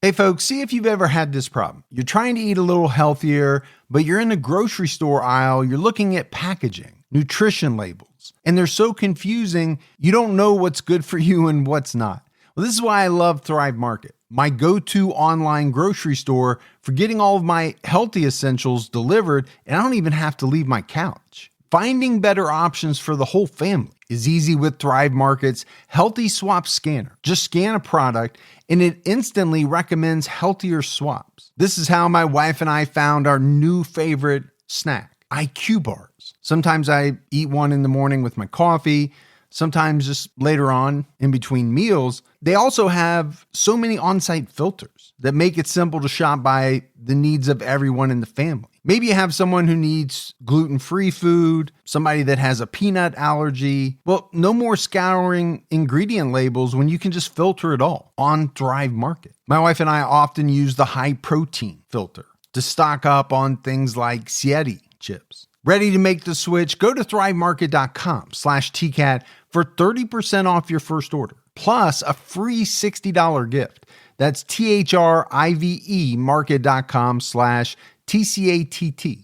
Hey folks, see if you've ever had this problem. You're trying to eat a little healthier, but you're in the grocery store aisle, you're looking at packaging, nutrition labels, and they're so confusing, you don't know what's good for you and what's not. Well, this is why I love Thrive Market, my go-to online grocery store for getting all of my healthy essentials delivered, and I don't even have to leave my couch. Finding better options for the whole family is easy with Thrive Market's Healthy Swap Scanner. Just scan a product and it instantly recommends healthier swaps. This is how my wife and I found our new favorite snack, IQ bars. Sometimes I eat one in the morning with my coffee, sometimes just later on in between meals. They also have so many on-site filters that make it simple to shop by the needs of everyone in the family. Maybe you have someone who needs gluten-free food, somebody that has a peanut allergy. Well, no more scouring ingredient labels when you can just filter it all on Thrive Market. My wife and I often use the high protein filter to stock up on things like Sieti chips. Ready to make the switch? Go to thrivemarket.com/TCAT for 30% off your first order, plus a free $60 gift. That's THRIVE market.com/TCATT.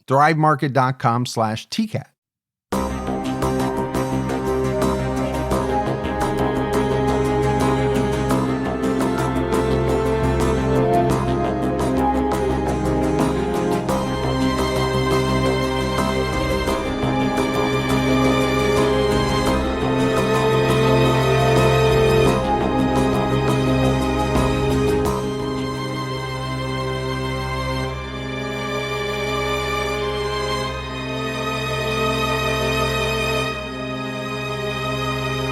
thrivemarket.com/TCAT.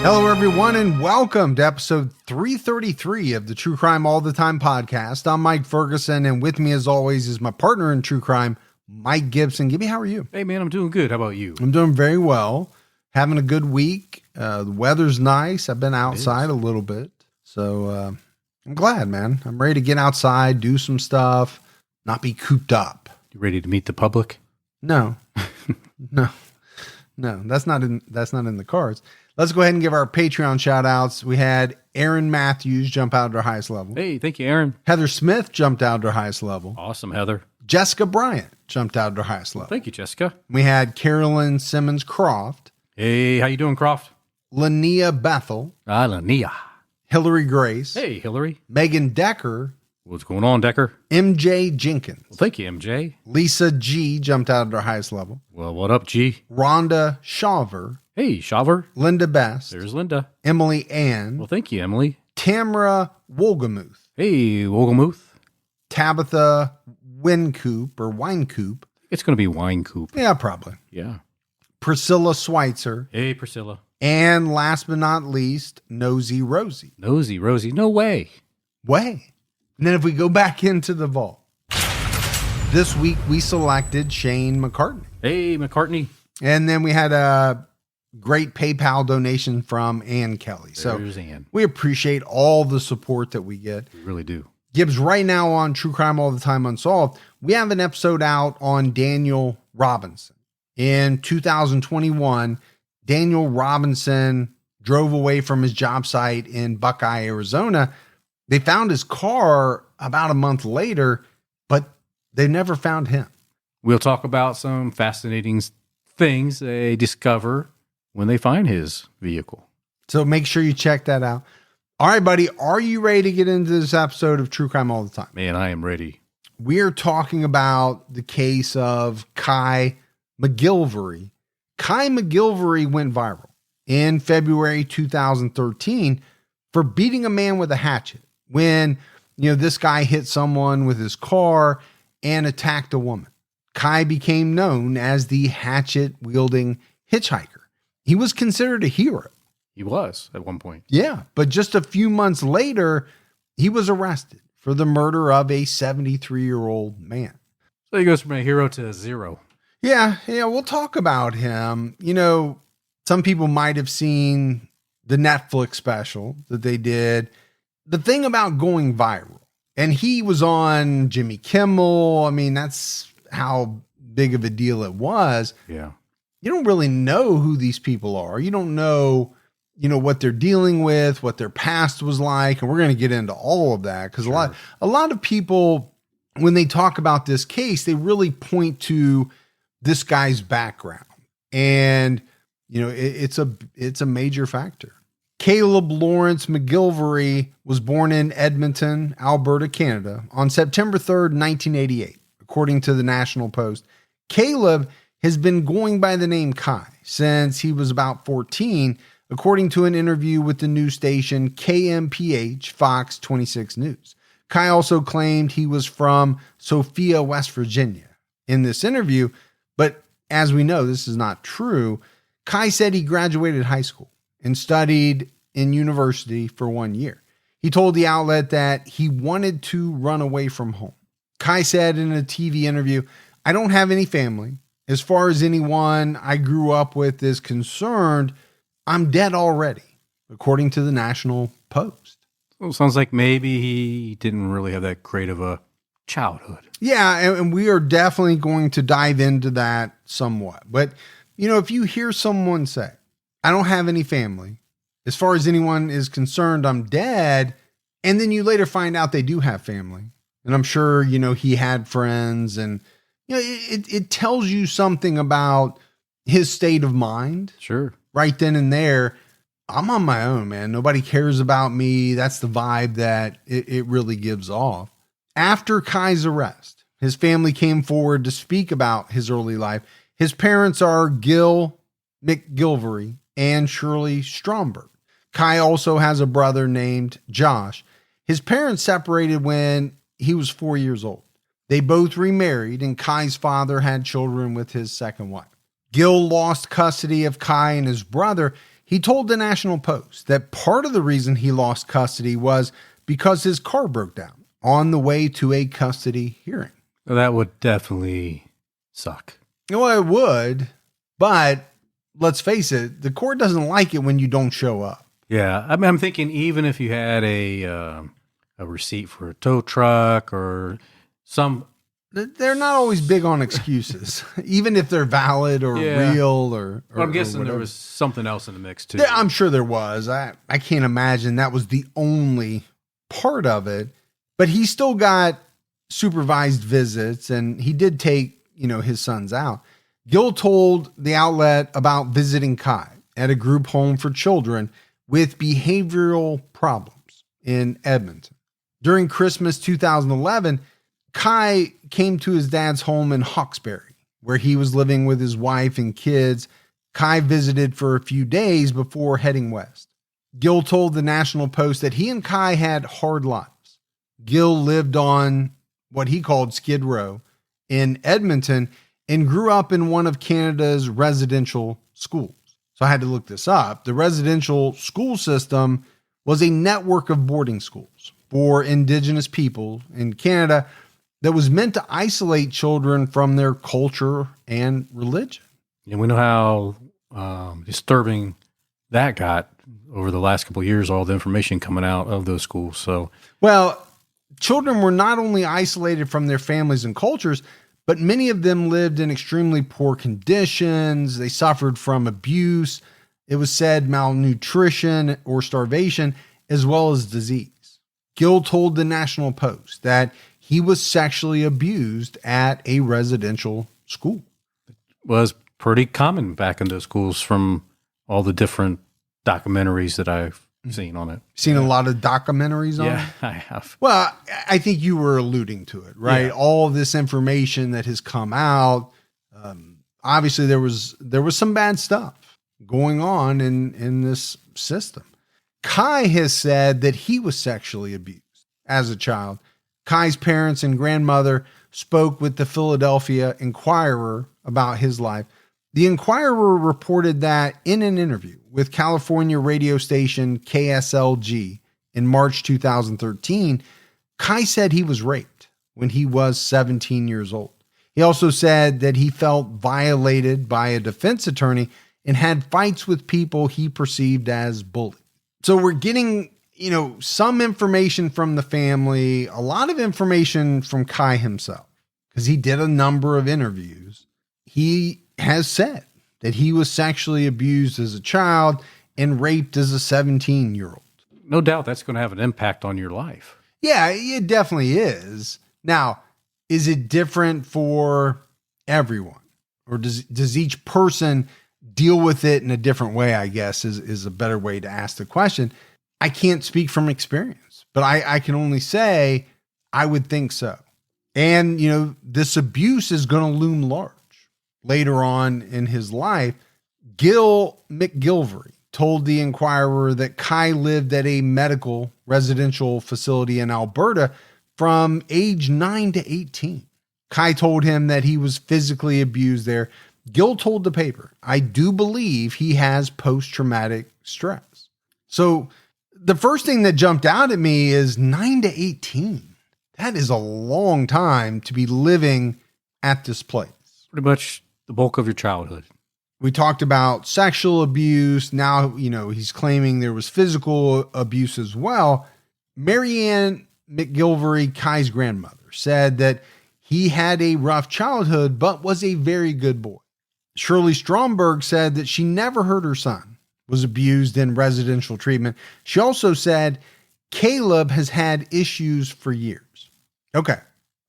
Hello, everyone, and welcome to episode 333 of the True Crime All the Time podcast. I'm Mike Ferguson, and with me, as always, is my partner in true crime, Mike Gibson. Gibby, how are you? Hey, man, I'm doing good. How about you? I'm doing very well. Having a good week. The weather's nice. I've been outside a little bit, so I'm glad, man. I'm ready to get outside, do some stuff, not be cooped up. You ready to meet the public? No, no, that's not in the cards. Let's go ahead and give our Patreon shout outs. We had Aaron Matthews jump out to our highest level. Hey, thank you, Aaron. Heather Smith jumped out to her highest level. Awesome, Heather. Jessica Bryant jumped out to her highest level. Thank you, Jessica. We had Carolyn Simmons Croft. Hey, how you doing, Croft? Lania Bethel. Lania. Hillary Grace. Hey, Hillary. Megan Decker. What's going on, Decker? MJ Jenkins. Well, thank you, MJ. Lisa G jumped out to her highest level. Well, what up, G? Rhonda Shaver. Hey, Shaver. Linda Best. There's Linda. Emily Ann. Well, thank you, Emily. Tamara Wolgamuth. Hey, Wogelmuth. Tabitha Winecoop. It's going to be Wine Coop. Yeah, probably. Yeah. Priscilla Schweitzer. Hey, Priscilla. And last but not least, Nosy Rosie. Nosy Rosie. No way. And then if we go back into the vault, this week we selected Shane McCartney. Hey, McCartney. And then we had a great PayPal donation from Ann Kelly. There's Ann. We appreciate all the support that we get. We really do. Gibbs, right now on True Crime All the Time Unsolved, we have an episode out on Daniel Robinson. In 2021, Daniel Robinson drove away from his job site in Buckeye, Arizona. They found his car about a month later, but they never found him. We'll talk about some fascinating things they discover when they find his vehicle. So make sure you check that out. All right, buddy, are you ready to get into this episode of True Crime All the Time? Man, I am ready. We're talking about the case of Kai McGillvary. Kai McGillvary went viral in February 2013 for beating a man with a hatchet when, this guy hit someone with his car and attacked a woman. Kai became known as the Hatchet-Wielding Hitchhiker. He was considered a hero. He was at one point. Yeah, but just a few months later, he was arrested for the murder of a 73-year-old man. So he goes from a hero to a zero. Yeah, we'll talk about him. Some people might have seen the Netflix special that they did. The thing about going viral, and he was on Jimmy Kimmel. I mean, that's how big of a deal it was. Yeah. You don't really know who these people are. You don't know what they're dealing with, what their past was like. And we're going to get into all of that because a lot of people, when they talk about this case, they really point to this guy's background. And, it's a major factor. Caleb Lawrence McGillvary was born in Edmonton, Alberta, Canada on September 3rd, 1988. According to the National Post, Caleb has been going by the name Kai since he was about 14, according to an interview with the news station KMPH Fox 26 News. Kai also claimed he was from Sophia, West Virginia in this interview, but as we know, this is not true. Kai said he graduated high school and studied in university for 1 year. He told the outlet that he wanted to run away from home. Kai said in a TV interview, "I don't have any family. As far as anyone I grew up with is concerned, I'm dead already," according to the National Post. Well, sounds like maybe he didn't really have that great of a childhood. Yeah, and we are definitely going to dive into that somewhat. But, if you hear someone say, "I don't have any family. As far as anyone is concerned, I'm dead," and then you later find out they do have family, and I'm sure, he had friends, and, it tells you something about his state of mind. Sure. Right then and there. I'm on my own, man. Nobody cares about me. That's the vibe that it really gives off. After Kai's arrest, his family came forward to speak about his early life. His parents are Gil McGillvary and Shirley Stromberg. Kai also has a brother named Josh. His parents separated when he was 4 years old. They both remarried, and Kai's father had children with his second wife. Gil lost custody of Kai and his brother. He told the National Post that part of the reason he lost custody was because his car broke down on the way to a custody hearing. Well, that would definitely suck. Well, it would, but let's face it, the court doesn't like it when you don't show up. Yeah, I'm thinking even if you had a receipt for a tow truck or some... They're not always big on excuses, even if they're valid or real or I'm guessing or there was something else in the mix too. I'm sure there was. I can't imagine that was the only part of it, but he still got supervised visits and he did take, his sons out. Gil told the outlet about visiting Kai at a group home for children with behavioral problems in Edmonton. During Christmas 2011, Kai came to his dad's home in Hawkesbury, where he was living with his wife and kids. Kai visited for a few days before heading west. Gil told the National Post that he and Kai had hard lives. Gil lived on what he called Skid Row in Edmonton and grew up in one of Canada's residential schools. So I had to look this up. The residential school system was a network of boarding schools for Indigenous people in Canada that was meant to isolate children from their culture and religion. And we know how disturbing that got over the last couple of years, all the information coming out of those schools. So, well, children were not only isolated from their families and cultures, but many of them lived in extremely poor conditions. They suffered from abuse. It was said malnutrition or starvation, as well as disease. Gil told the National Post that he was sexually abused at a residential school. It was pretty common back in those schools from all the different documentaries that I've seen on it. Seen a lot of documentaries on it? Yeah, I have. Well, I think you were alluding to it, right? Yeah. All this information that has come out. Obviously, there was some bad stuff going on in this system. Kai has said that he was sexually abused as a child. Kai's parents and grandmother spoke with the Philadelphia Inquirer about his life. The Inquirer reported that in an interview with California radio station KSLG in March 2013, Kai said he was raped when he was 17 years old. He also said that he felt violated by a defense attorney and had fights with people he perceived as bullies. So we're getting, some information from the family, a lot of information from Kai himself, because he did a number of interviews. He has said that he was sexually abused as a child and raped as a 17-year-old. No doubt that's going to have an impact on your life. Yeah, it definitely is. Now, is it different for everyone? Or does each person deal with it in a different way, I guess, is a better way to ask the question. I can't speak from experience, but I can only say I would think so. And, this abuse is going to loom large later on in his life. Gil McGillvary told the Inquirer that Kai lived at a medical residential facility in Alberta from age 9 to 18. Kai told him that he was physically abused there. Gil told the paper, I do believe he has post-traumatic stress. So the first thing that jumped out at me is 9 to 18. That is a long time to be living at this place. Pretty much the bulk of your childhood. We talked about sexual abuse. Now, he's claiming there was physical abuse as well. Marianne McGillvary, Kai's grandmother, said that he had a rough childhood, but was a very good boy. Shirley Stromberg said that she never heard her son was abused in residential treatment. She also said Caleb has had issues for years. Okay.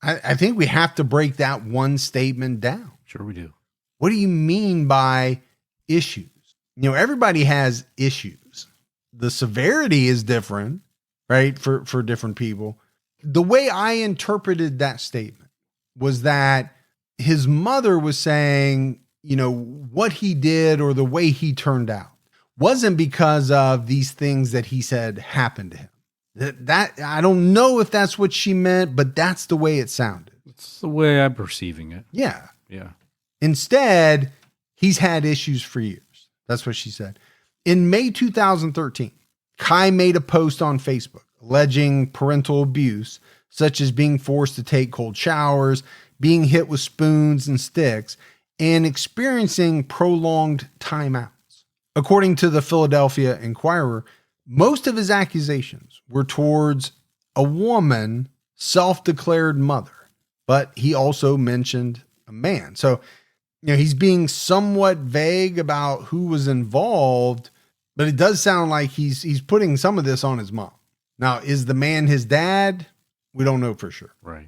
I think we have to break that one statement down. Sure we do. What do you mean by issues? Everybody has issues. The severity is different, right? For different people. The way I interpreted that statement was that his mother was saying, what he did or the way he turned out wasn't because of these things that he said happened to him. That I don't know if that's what she meant, but that's the way it sounded. It's the way I'm perceiving it. Yeah. Yeah. Instead, he's had issues for years. That's what she said. In May 2013, Kai made a post on Facebook alleging parental abuse, such as being forced to take cold showers, being hit with spoons and sticks, and experiencing prolonged timeouts. According to the Philadelphia Inquirer, most of his accusations were towards a woman, self-declared mother, but he also mentioned a man. So, he's being somewhat vague about who was involved, but it does sound like he's putting some of this on his mom. Now, is the man his dad? We don't know for sure. Right.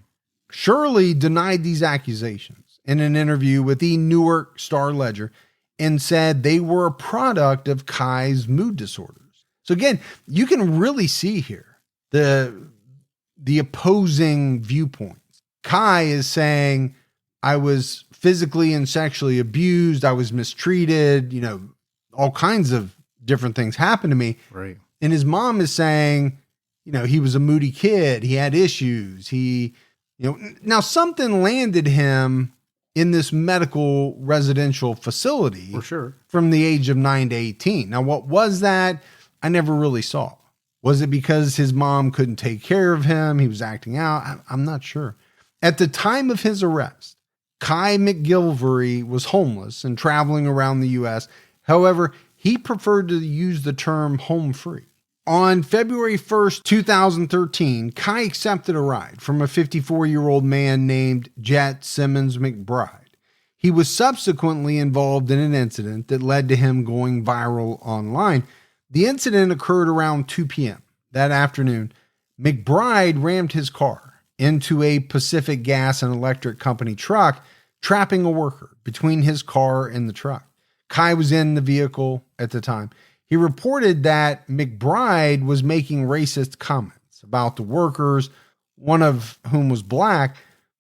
Shirley denied these accusations in an interview with the Newark Star-Ledger and said they were a product of Kai's mood disorders. So again, you can really see here the opposing viewpoints. Kai is saying, I was physically and sexually abused. I was mistreated. All kinds of different things happened to me. Right. And his mom is saying, he was a moody kid. He had issues. Now something landed him in this medical residential facility. For sure. From the age of 9 to 18. Now, what was that? I never really saw. Was it because his mom couldn't take care of him? He was acting out? I'm not sure. At the time of his arrest, Kai McGillvary was homeless and traveling around the U.S. However, he preferred to use the term home free. On February 1st, 2013, Kai accepted a ride from a 54-year-old man named Jet Simmons McBride. He was subsequently involved in an incident that led to him going viral online. The incident occurred around 2 p.m. that afternoon. McBride rammed his car into a Pacific Gas and Electric Company truck, trapping a worker between his car and the truck. Kai was in the vehicle at the time. He reported that McBride was making racist comments about the workers, one of whom was black.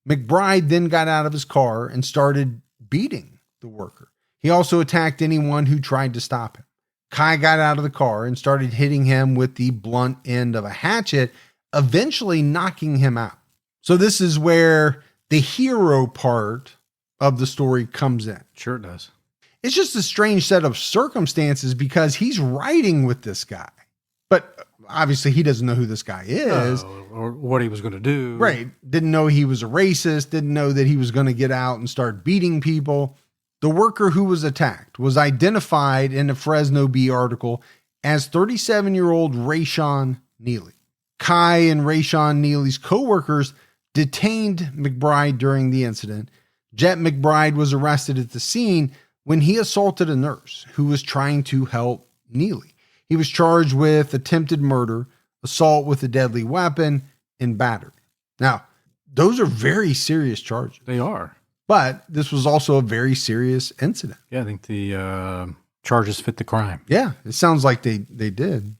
McBride then got out of his car and started beating the worker. He also attacked anyone who tried to stop him. Kai got out of the car and started hitting him with the blunt end of a hatchet, eventually knocking him out. So this is where the hero part of the story comes in. Sure it does. It's just a strange set of circumstances because he's riding with this guy, but obviously he doesn't know who this guy is. Or what he was going to do. Right. Didn't know he was a racist. Didn't know that he was going to get out and start beating people. The worker who was attacked was identified in a Fresno Bee article as 37-year-old Rayshawn Neely. Kai and Rayshawn Neely's co-workers detained McBride during the incident. Jet McBride was arrested at the scene when he assaulted a nurse who was trying to help Neely. He was charged with attempted murder, assault with a deadly weapon, and battery. Now, those are very serious charges. They are. But this was also a very serious incident. Yeah, I think the charges fit the crime. Yeah, it sounds like they did.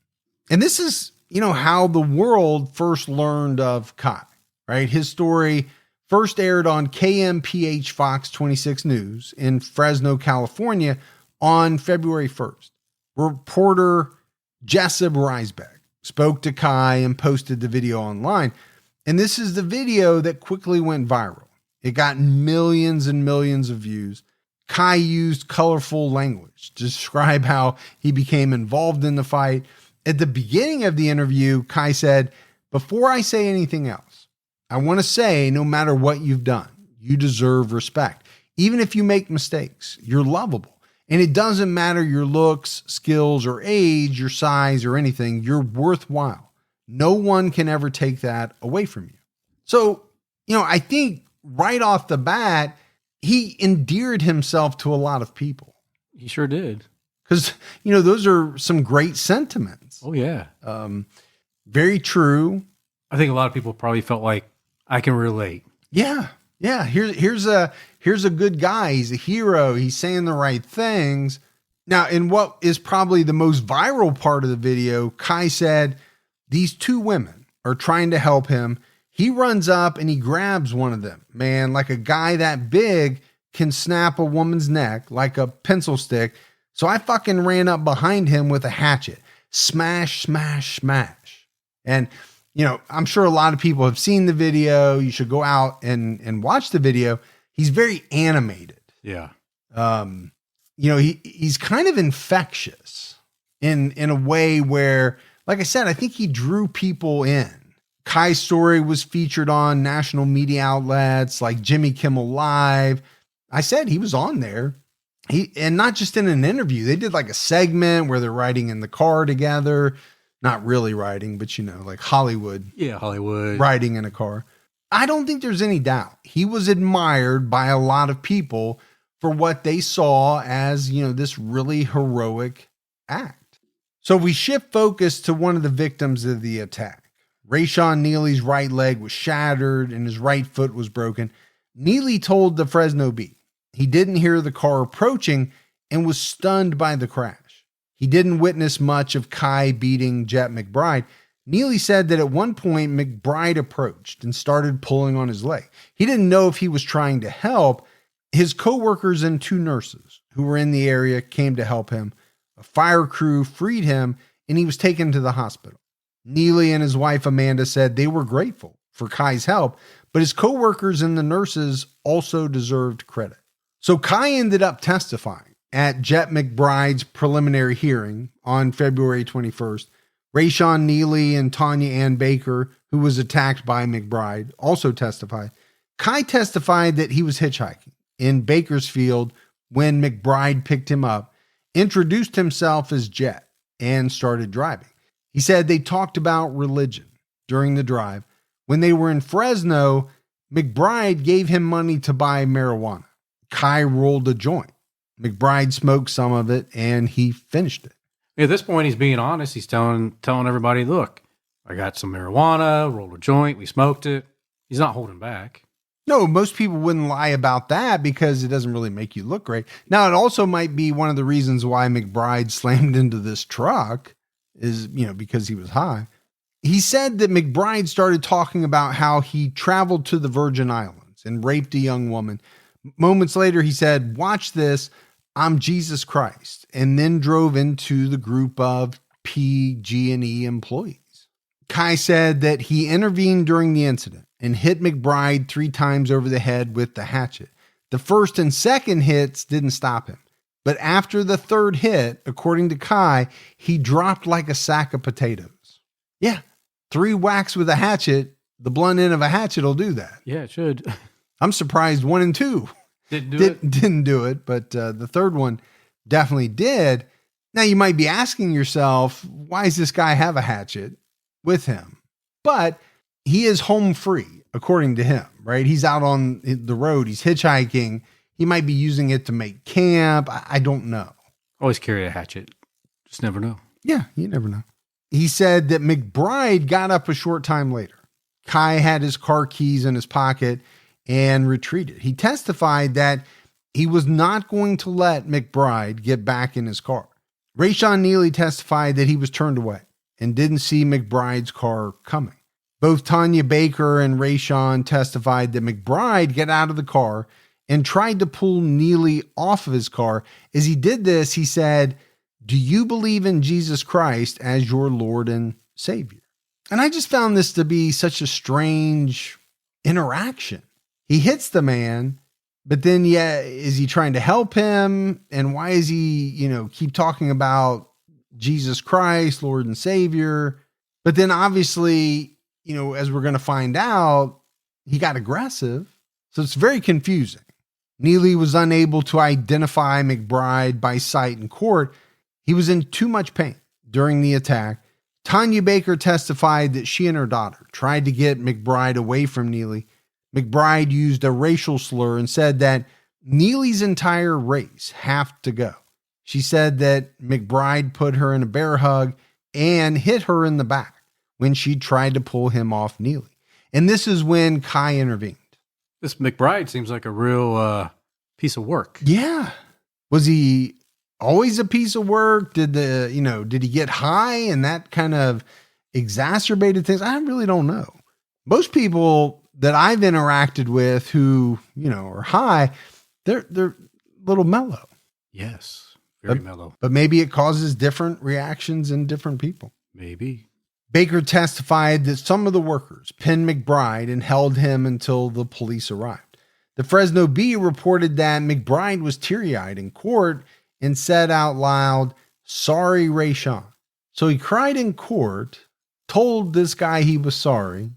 And this is, how the world first learned of Kai, right? His story first aired on KMPH Fox 26 News in Fresno, California on February 1st. Reporter Jessup Reisbeck spoke to Kai and posted the video online. And this is the video that quickly went viral. It got millions and millions of views. Kai used colorful language to describe how he became involved in the fight. At the beginning of the interview, Kai said, "Before I say anything else, I want to say no matter what you've done, you deserve respect. Even if you make mistakes, you're lovable. And it doesn't matter your looks, skills, or age, your size, or anything, you're worthwhile. No one can ever take that away from you." So, I think right off the bat, he endeared himself to a lot of people. He sure did. Because, those are some great sentiments. Oh, yeah. Very true. I think a lot of people probably felt like, I can relate. Yeah. Yeah. Here's a good guy. He's a hero. He's saying the right things. Now, in what is probably the most viral part of the video, Kai said, these two women are trying to help him. He runs up and he grabs one of them. Man, like a guy that big can snap a woman's neck like a pencil stick. So I fucking ran up behind him with a hatchet. Smash, smash, smash. And, I'm sure a lot of people have seen the video. You should go out and watch the video. He's very animated. Yeah. He's kind of infectious in a way where, like I said, I think he drew people in. Kai's story was featured on national media outlets like Jimmy Kimmel Live. I said he was on there. And not just in an interview. They did like a segment where they're riding in the car together. Not really riding, but like Hollywood. Yeah, Hollywood. Riding in a car. I don't think there's any doubt. He was admired by a lot of people for what they saw as, this really heroic act. So we shift focus to one of the victims of the attack. Rayshawn Neely's right leg was shattered and his right foot was broken. Neely told the Fresno Bee he didn't hear the car approaching and was stunned by the crash. He didn't witness much of Kai beating Jet McBride. Neely said that at one point McBride approached and started pulling on his leg. He didn't know if he was trying to help. His coworkers and two nurses who were in the area came to help him. A fire crew freed him and he was taken to the hospital. Neely and his wife Amanda said they were grateful for Kai's help, but his coworkers and the nurses also deserved credit. So Kai ended up testifying at Jet McBride's preliminary hearing on February 21st. Rayshawn Neely and Tanya Ann Baker, who was attacked by McBride, also testified. Kai testified that he was hitchhiking in Bakersfield when McBride picked him up, introduced himself as Jet, and started driving. He said they talked about religion during the drive. When they were in Fresno, McBride gave him money to buy marijuana. Kai rolled a joint. McBride smoked some of it and he finished it. At this point, he's being honest. He's telling everybody, look, I got some marijuana, rolled a joint, we smoked it. He's not holding back. No, most people wouldn't lie about that because it doesn't really make you look great. Now, it also might be one of the reasons why McBride slammed into this truck is, because he was high. He said that McBride started talking about how he traveled to the Virgin Islands and raped a young woman. Moments later, he said, "Watch this, I'm Jesus Christ," and then drove into the group of PG&E employees. Kai said that he intervened during the incident and hit McBride 3 times over the head with the hatchet. The first and second hits didn't stop him. But after the third hit, according to Kai, he dropped like a sack of potatoes. Yeah, 3 whacks with a hatchet, the blunt end of a hatchet will do that. Yeah, it should. I'm surprised 1 and 2 didn't do it, but the third one definitely did. Now you might be asking yourself, why does this guy have a hatchet with him? But he is home free, according to him, right? He's out on the road. He's hitchhiking. He might be using it to make camp. I don't know. Always carry a hatchet Just never know. Yeah, you never know. He said that McBride got up a short time later. Kai had his car keys in his pocket and retreated. He testified that he was not going to let McBride get back in his car. Rayshawn Neely testified that he was turned away and didn't see McBride's car coming. Both Tanya Baker and Rayshawn testified that McBride got out of the car and tried to pull Neely off of his car. As he did this, he said, "Do you believe in Jesus Christ as your Lord and Savior?" And I just found this to be such a strange interaction. He hits the man, but then, is he trying to help him? And why is he, keep talking about Jesus Christ, Lord and Savior? But then obviously, as we're going to find out, he got aggressive. So it's very confusing. Neely was unable to identify McBride by sight in court. He was in too much pain during the attack. Tanya Baker testified that she and her daughter tried to get McBride away from Neely. McBride used a racial slur and said that Neely's entire race have to go. She said that McBride put her in a bear hug and hit her in the back when she tried to pull him off Neely. And this is when Kai intervened. This McBride seems like a real piece of work. Yeah. Was he always a piece of work? Did he get high and that kind of exacerbated things? I really don't know. Most people that I've interacted with who, are high, they're a little mellow. Yes. Very mellow. But maybe it causes different reactions in different people. Maybe. Baker testified that some of the workers pinned McBride and held him until the police arrived. The Fresno Bee reported that McBride was teary-eyed in court and said out loud, "Sorry, Rayshawn." So he cried in court, told this guy he was sorry.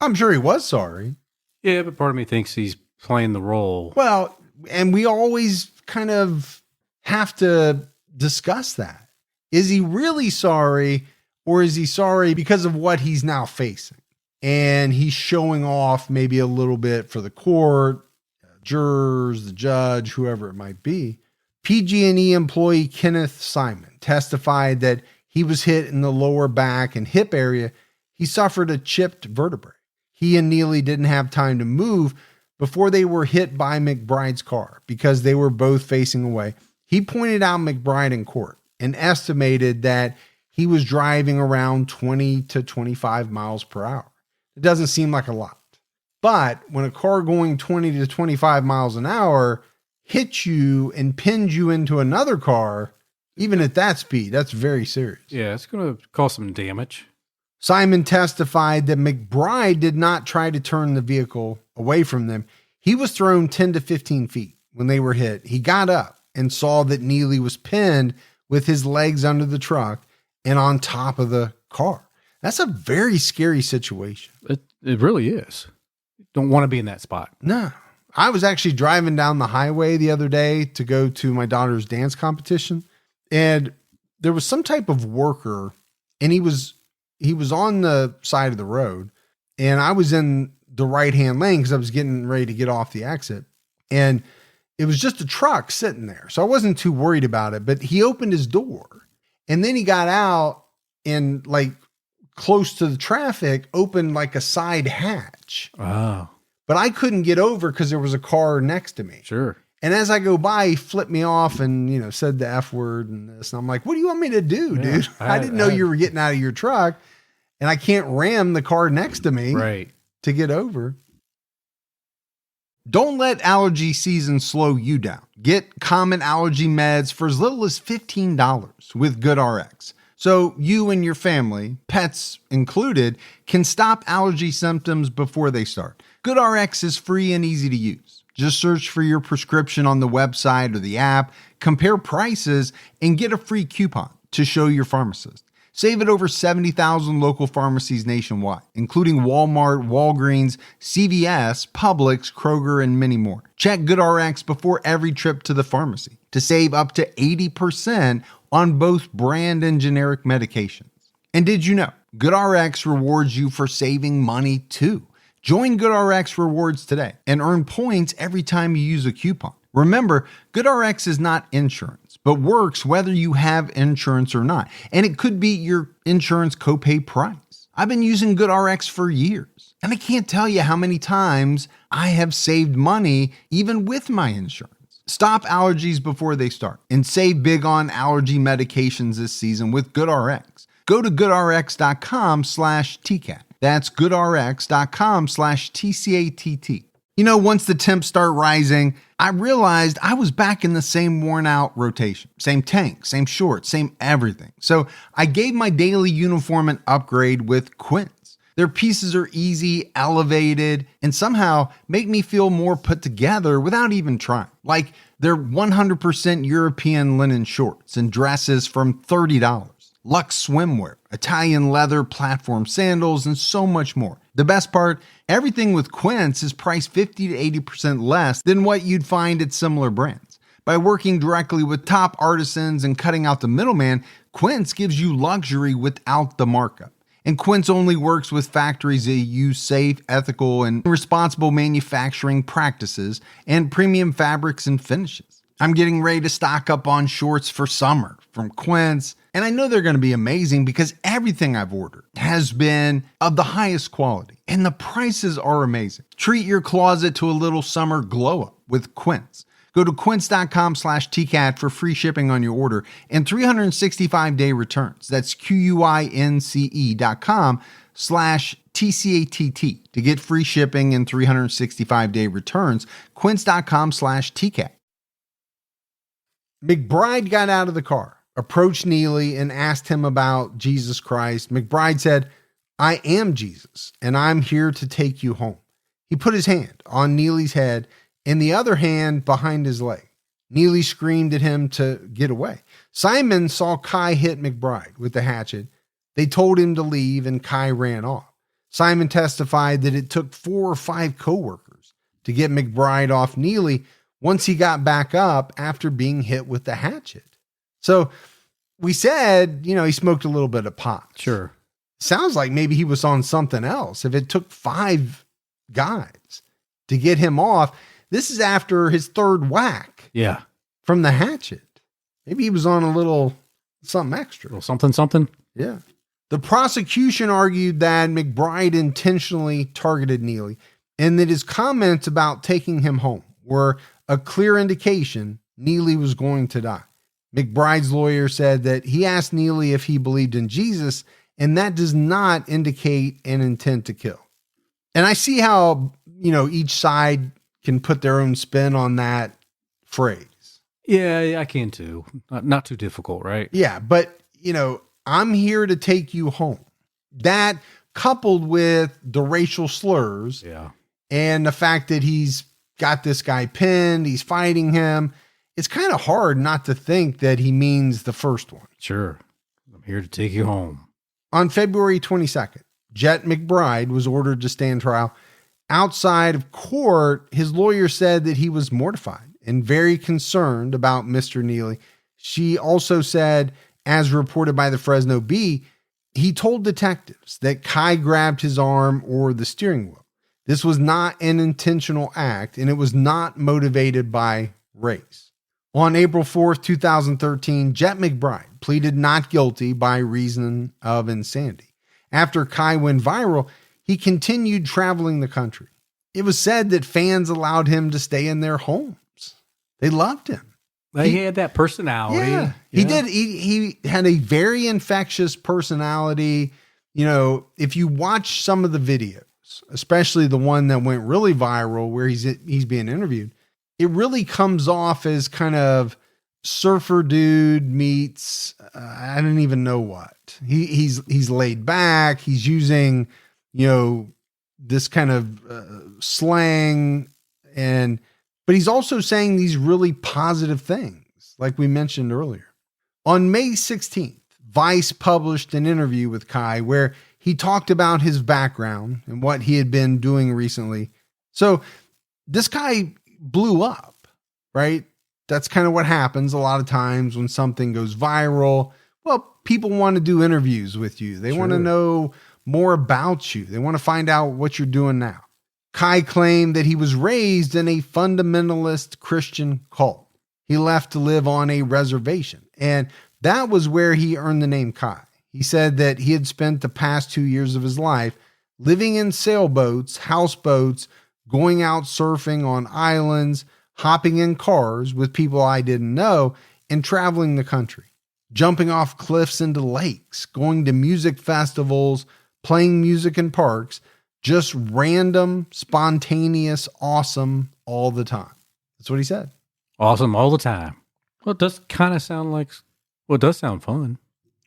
I'm sure he was sorry. Yeah, but part of me thinks he's playing the role. Well, and we always kind of have to discuss that. Is he really sorry, or is he sorry because of what he's now facing? And he's showing off maybe a little bit for the court, jurors, the judge, whoever it might be. PG&E employee Kenneth Simon testified that he was hit in the lower back and hip area. He suffered a chipped vertebrae. He and Neely didn't have time to move before they were hit by McBride's car because they were both facing away. He pointed out McBride in court and estimated that he was driving around 20 to 25 miles per hour. It doesn't seem like a lot. But when a car going 20 to 25 miles an hour hits you and pins you into another car, even at that speed, that's very serious. Yeah, it's going to cause some damage. Simon testified that McBride did not try to turn the vehicle away from them. He was thrown 10 to 15 feet when they were hit. He got up and saw that Neely was pinned with his legs under the truck and on top of the car. That's a very scary situation. It really is. You don't want to be in that spot. No. I was actually driving down the highway the other day to go to my daughter's dance competition, and there was some type of worker, and he was on the side of the road, and I was in the right-hand lane because I was getting ready to get off the exit, and it was just a truck sitting there. So I wasn't too worried about it, but he opened his door, and then he got out and close to the traffic, opened like a side hatch. Oh. But I couldn't get over because there was a car next to me. Sure. And as I go by, he flipped me off and, said the F word and this. And I'm like, what do you want me to do, dude? I didn't know you were getting out of your truck, and I can't ram the car next to me to get over. Don't let allergy season slow you down. Get common allergy meds for as little as $15 with GoodRx. So you and your family, pets included, can stop allergy symptoms before they start. GoodRx is free and easy to use. Just search for your prescription on the website or the app, compare prices, and get a free coupon to show your pharmacist. Save at over 70,000 local pharmacies nationwide, including Walmart, Walgreens, CVS, Publix, Kroger, and many more. Check GoodRx before every trip to the pharmacy to save up to 80% on both brand and generic medications. And did you know GoodRx rewards you for saving money too? Join GoodRx Rewards today and earn points every time you use a coupon. Remember, GoodRx is not insurance, but works whether you have insurance or not. And it could be your insurance copay price. I've been using GoodRx for years, and I can't tell you how many times I have saved money even with my insurance. Stop allergies before they start and save big on allergy medications this season with GoodRx. Go to goodrx.com/TCAT. That's goodrx.com/TCATT. You know, once the temps start rising, I realized I was back in the same worn out rotation. Same tank, same shorts, same everything. So I gave my daily uniform an upgrade with Quince. Their pieces are easy, elevated, and somehow make me feel more put together without even trying. Like their 100% European linen shorts and dresses from $30. Luxe swimwear, Italian leather platform sandals, and so much more. The best part, everything with Quince is priced 50 to 80% less than what you'd find at similar brands. By working directly with top artisans and cutting out the middleman, Quince gives you luxury without the markup. And Quince only works with factories that use safe, ethical, and responsible manufacturing practices and premium fabrics and finishes. I'm getting ready to stock up on shorts for summer from Quince, and I know they're going to be amazing because everything I've ordered has been of the highest quality, and the prices are amazing. Treat your closet to a little summer glow up with Quince. Go to quince.com/TCAT for free shipping on your order and 365-day returns. That's QUINCE.com/TCATT to get free shipping and 365-day returns. Quince.com/TCAT. McBride got out of the car, approached Neely, and asked him about Jesus Christ. McBride said, "I am Jesus, and I'm here to take you home." He put his hand on Neely's head and the other hand behind his leg. Neely screamed at him to get away. Simon saw Kai hit McBride with the hatchet. They told him to leave, and Kai ran off. Simon testified that it took 4 or 5 coworkers to get McBride off Neely once he got back up after being hit with the hatchet. So we said, he smoked a little bit of pot. Sure. Sounds like maybe he was on something else. If it took 5 guys to get him off, this is after his 3rd whack. Yeah. From the hatchet. Maybe he was on a little something extra. A little something. Yeah. The prosecution argued that McBride intentionally targeted Neely and that his comments about taking him home were a clear indication Neely was going to die. McBride's lawyer said that he asked Neely if he believed in Jesus, and that does not indicate an intent to kill. And I see how, each side can put their own spin on that phrase. Yeah, I can too. Not too difficult, right? Yeah, but, I'm here to take you home. That coupled with the racial slurs and the fact that he's got this guy pinned, he's fighting him, it's kind of hard not to think that he means the first one. Sure. I'm here to take you home. On February 22nd, Jet McBride was ordered to stand trial. Outside of court, his lawyer said that he was mortified and very concerned about Mr. Neely. She also said, as reported by the Fresno Bee, he told detectives that Kai grabbed his arm or the steering wheel. This was not an intentional act, and it was not motivated by race. On April 4th, 2013, Jet McBride pleaded not guilty by reason of insanity. After Kai went viral, he continued traveling the country. It was said that fans allowed him to stay in their homes. They loved him. He had that personality. Yeah, he did. He had a very infectious personality. If you watch some of the videos, especially the one that went really viral where he's being interviewed, it really comes off as kind of surfer dude meets I don't even know what. He's laid back. He's using this kind of slang, but he's also saying these really positive things, like we mentioned earlier. On May 16th, Vice published an interview with Kai where he talked about his background and what he had been doing recently. So this guy blew up, right? That's kind of what happens a lot of times when something goes viral. Well, people want to do interviews with you. They want to know more about you. They want to find out what you're doing now. Kai claimed that he was raised in a fundamentalist Christian cult. he left to live on a reservation. And that was where he earned the name Kai. He said that he had spent the past 2 years of his life living in sailboats, houseboats, going out surfing on islands, hopping in cars with people I didn't know, and traveling the country, jumping off cliffs into lakes, going to music festivals, playing music in parks, just random, spontaneous, awesome all the time. That's what he said. Awesome all the time. Well, it does kind of sound like, well, it does sound fun.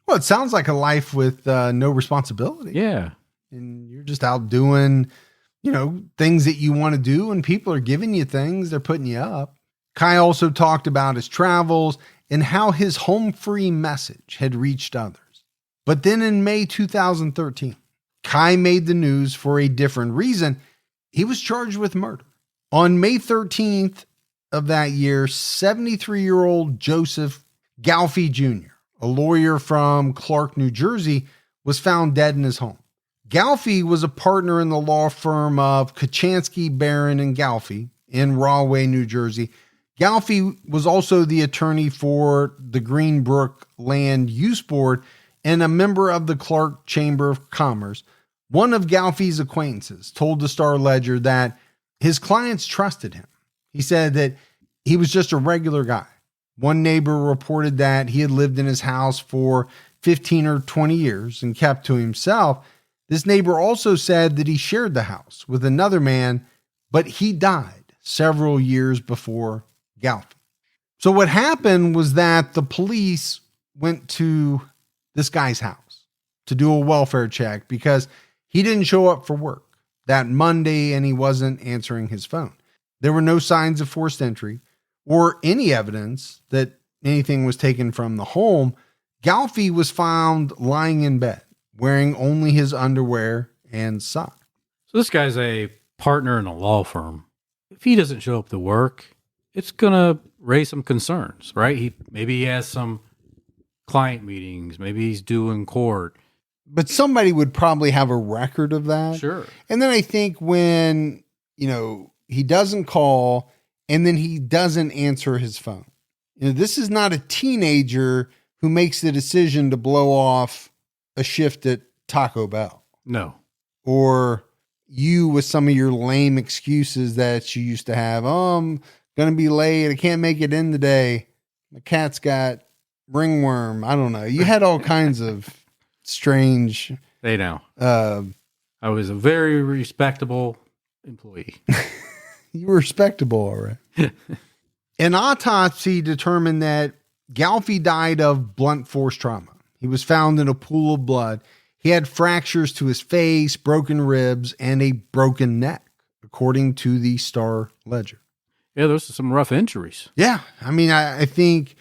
Well, it sounds like a life with no responsibility. Yeah. And you're just out doing, things that you want to do, and people are giving you things. They're putting you up. Kai also talked about his travels and how his home free message had reached others. But then in May 2013, Kai made the news for a different reason. He was charged with murder. On May 13th of that year, 73-year-old Joseph Galfy Jr., a lawyer from Clark, New Jersey, was found dead in his home. Galfy was a partner in the law firm of Kachansky, Barron, and Galfy in Rahway, New Jersey. Galfy was also the attorney for the Greenbrook Land Use Board and a member of the Clark Chamber of Commerce. One of Galfy's acquaintances told the Star-Ledger that his clients trusted him. He said that he was just a regular guy. One neighbor reported that he had lived in his house for 15 or 20 years and kept to himself. This neighbor also said that he shared the house with another man, but he died several years before Galfy. So what happened was that the police went to this guy's house to do a welfare check because he didn't show up for work that Monday and he wasn't answering his phone. There were no signs of forced entry or any evidence that anything was taken from the home. Galfy was found lying in bed, wearing only his underwear and socks. So this guy's a partner in a law firm. If he doesn't show up to work, it's going to raise some concerns, right? Maybe he has some client meetings. Maybe he's due in court. But somebody would probably have a record of that. Sure. And then I think when, he doesn't call and then he doesn't answer his phone. This is not a teenager who makes the decision to blow off a shift at Taco Bell. No. Or you with some of your lame excuses that you used to have. I'm going to be late. I can't make it in today. My cat's got ringworm. I don't know. You had all kinds of strange. Hey, now. I was a very respectable employee. You were respectable, all right. An autopsy determined that Galfy died of blunt force trauma. He was found in a pool of blood. He had fractures to his face, broken ribs, and a broken neck, according to the Star-Ledger. Yeah, those are some rough injuries. Yeah. I mean, I think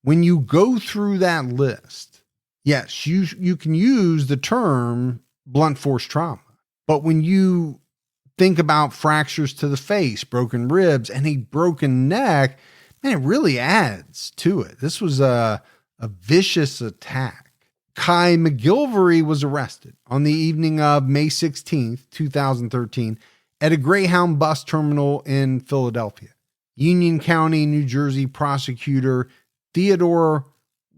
when you go through that list, yes, you can use the term blunt force trauma. But when you think about fractures to the face, broken ribs, and a broken neck, man, it really adds to it. This was a vicious attack. Kai McGillvary was arrested on the evening of May 16th, 2013, at a Greyhound bus terminal in Philadelphia. Union County, New Jersey prosecutor Theodore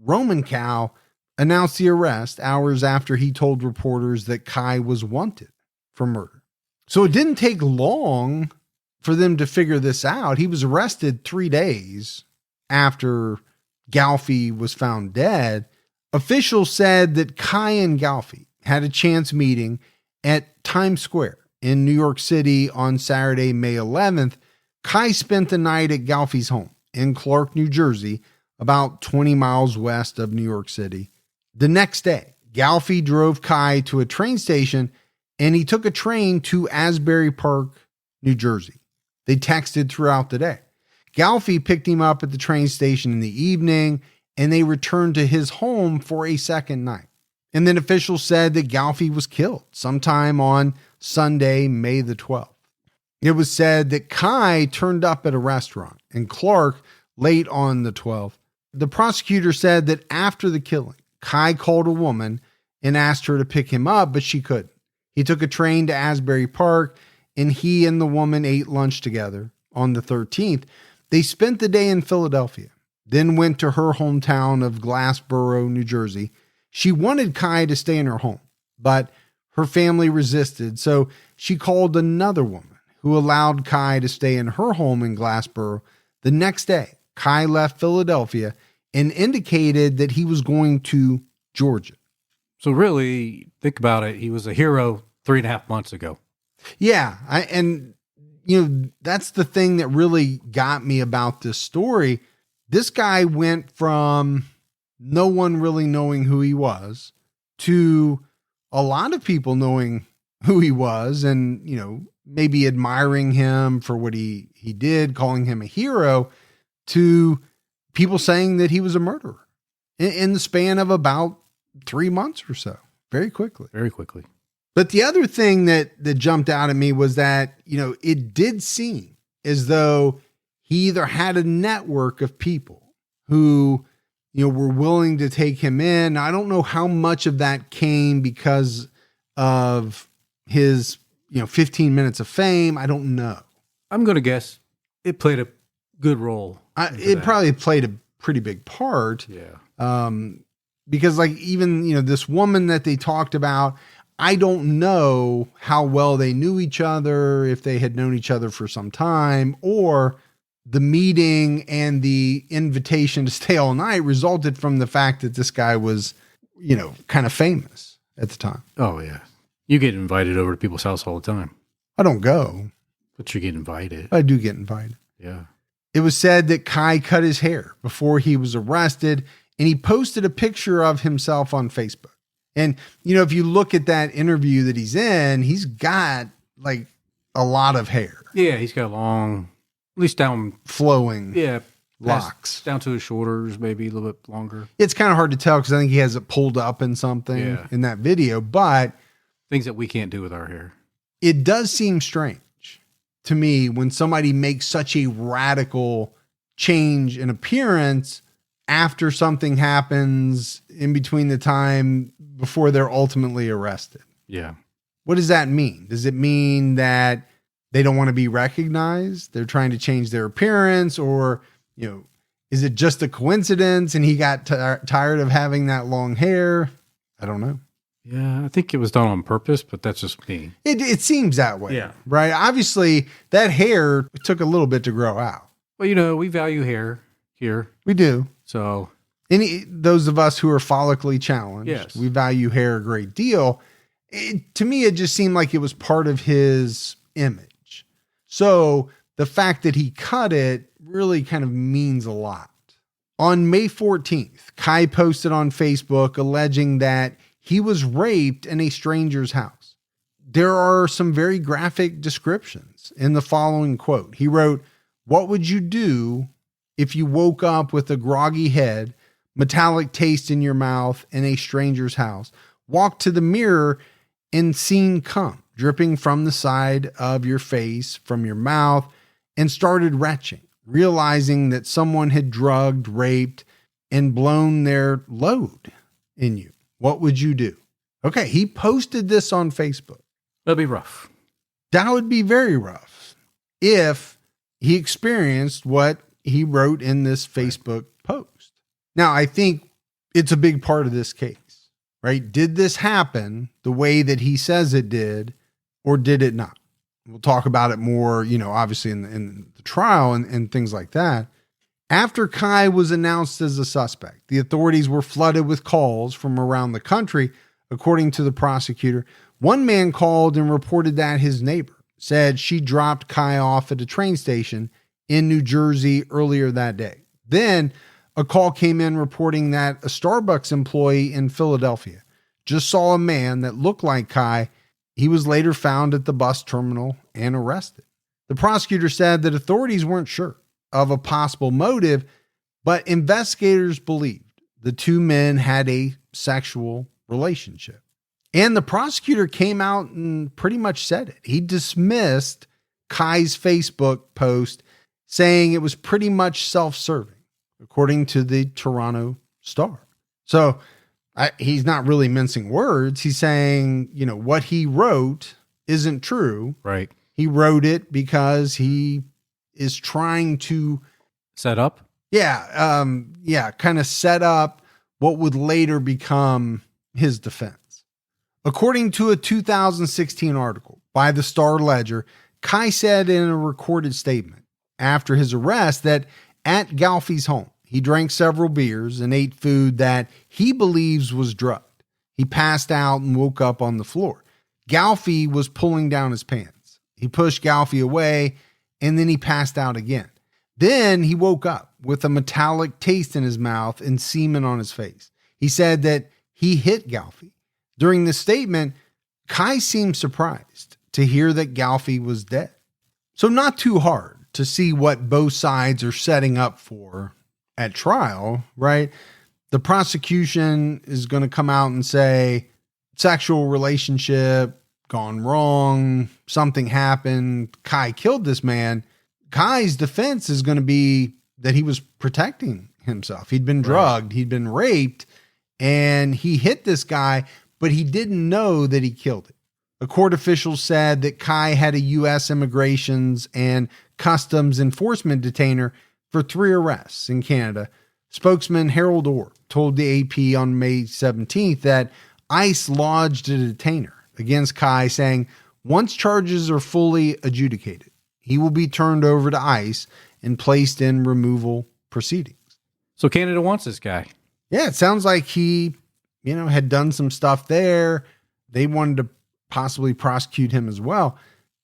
Romankow announced the arrest hours after he told reporters that Kai was wanted for murder. So it didn't take long for them to figure this out. He was arrested 3 days after Galfy was found dead. Officials said that Kai and Galfy had a chance meeting at Times Square in New York City on Saturday, May 11th. Kai spent the night at Galfy's home in Clark, New Jersey, about 20 miles west of New York City. The next day, Galfy drove Kai to a train station and he took a train to Asbury Park, New Jersey. They texted throughout the day. Galfy picked him up at the train station in the evening, and they returned to his home for a second night. And then officials said that Galfy was killed sometime on Sunday, May the 12th. It was said that Kai turned up at a restaurant in Clark late on the 12th. The prosecutor said that after the killing, Kai called a woman and asked her to pick him up, but she couldn't. He took a train to Asbury Park, and he and the woman ate lunch together on the 13th. They spent the day in Philadelphia, then went to her hometown of Glassboro, New Jersey. She wanted Kai to stay in her home, but her family resisted, so she called another woman who allowed Kai to stay in her home in Glassboro. The next day, Kai left Philadelphia and indicated that he was going to Georgia. So really, think about it. He was a hero 3.5 months ago. Yeah. That's the thing that really got me about this story. This guy went from no one really knowing who he was to a lot of people knowing who he was and, maybe admiring him for what he did, calling him a hero, to people saying that he was a murderer in the span of about 3 months or so. Very quickly. Very quickly. But the other thing that jumped out at me was that, it did seem as though he either had a network of people who, were willing to take him in. I don't know how much of that came because of his, 15 minutes of fame. I don't know. I'm going to guess it played a good role. It probably played a pretty big part. Yeah. Because even, this woman that they talked about, I don't know how well they knew each other, if they had known each other for some time, or the meeting and the invitation to stay all night resulted from the fact that this guy was, kind of famous at the time. Oh, yeah. You get invited over to people's house all the time. I don't go. But you get invited. I do get invited. Yeah. It was said that Kai cut his hair before he was arrested, and he posted a picture of himself on Facebook. And, if you look at that interview that he's in, he's got a lot of hair. Yeah, he's got long, at least down. Flowing. Yeah. Locks. Down to his shoulders, maybe a little bit longer. It's kind of hard to tell because I think he has it pulled up in something in that video, but. Things that we can't do with our hair. It does seem strange to me when somebody makes such a radical change in appearance after something happens in between the time before they're ultimately arrested. Yeah. What does that mean? Does it mean that they don't want to be recognized? They're trying to change their appearance, or, is it just a coincidence and he got tired of having that long hair? I don't know. Yeah, I think it was done on purpose, but that's just me. It seems that way. Yeah. Right? Obviously, that hair took a little bit to grow out. Well, we value hair here. We do. So those of us who are follically challenged, yes, we value hair a great deal. To me, it just seemed like it was part of his image. So the fact that he cut it really kind of means a lot. On May 14th, Kai posted on Facebook alleging that he was raped in a stranger's house. There are some very graphic descriptions in the following quote. He wrote, "What would you do if you woke up with a groggy head, metallic taste in your mouth in a stranger's house, walked to the mirror and seen cum dripping from the side of your face, from your mouth, and started retching, realizing that someone had drugged, raped, and blown their load in you? What would you do?" Okay, he posted this on Facebook. That'd be rough. That would be very rough if he experienced what he wrote in this Facebook post. Now, I think it's a big part of this case, right? Did this happen the way that he says it did, or did it not? We'll talk about it more, obviously in the trial and things like that. After Kai was announced as a suspect, the authorities were flooded with calls from around the country. According to the prosecutor, one man called and reported that his neighbor said she dropped Kai off at a train station in New Jersey earlier that day. Then a call came in reporting that a Starbucks employee in Philadelphia just saw a man that looked like Kai. He was later found at the bus terminal and arrested. The prosecutor said that authorities weren't sure of a possible motive, but investigators believed the two men had a sexual relationship. And the prosecutor came out and pretty much said it. He dismissed Kai's Facebook post, saying it was pretty much self-serving, according to the Toronto Star. So he's not really mincing words. He's saying, what he wrote isn't true. Right. He wrote it because he is trying to set up Kind of set up what would later become his defense. According to a 2016 article by the Star-Ledger, Kai said in a recorded statement after his arrest that at Galfy's home, he drank several beers and ate food that he believes was drugged. He passed out and woke up on the floor. Galfy was pulling down his pants. He pushed Galfy away, and then he passed out again. Then he woke up with a metallic taste in his mouth and semen on his face. He said that he hit Galfy. During the statement, Kai seemed surprised to hear that Galfy was dead. So not too hard to see what both sides are setting up for at trial, right? The prosecution is going to come out and say sexual relationship gone wrong, something happened, Kai killed this man. Kai's defense is going to be that he was protecting himself. He'd been drugged, he'd been raped, and he hit this guy, but he didn't know that he killed it. A court official said that Kai had a U.S. Immigrations and Customs Enforcement detainer for 3 arrests in Canada. Spokesman Harold Orr told the AP on May 17th that ICE lodged a detainer against Kai, saying once charges are fully adjudicated, he will be turned over to ICE and placed in removal proceedings. So Canada wants this guy. Yeah, it sounds like he, had done some stuff there. They wanted to possibly prosecute him as well.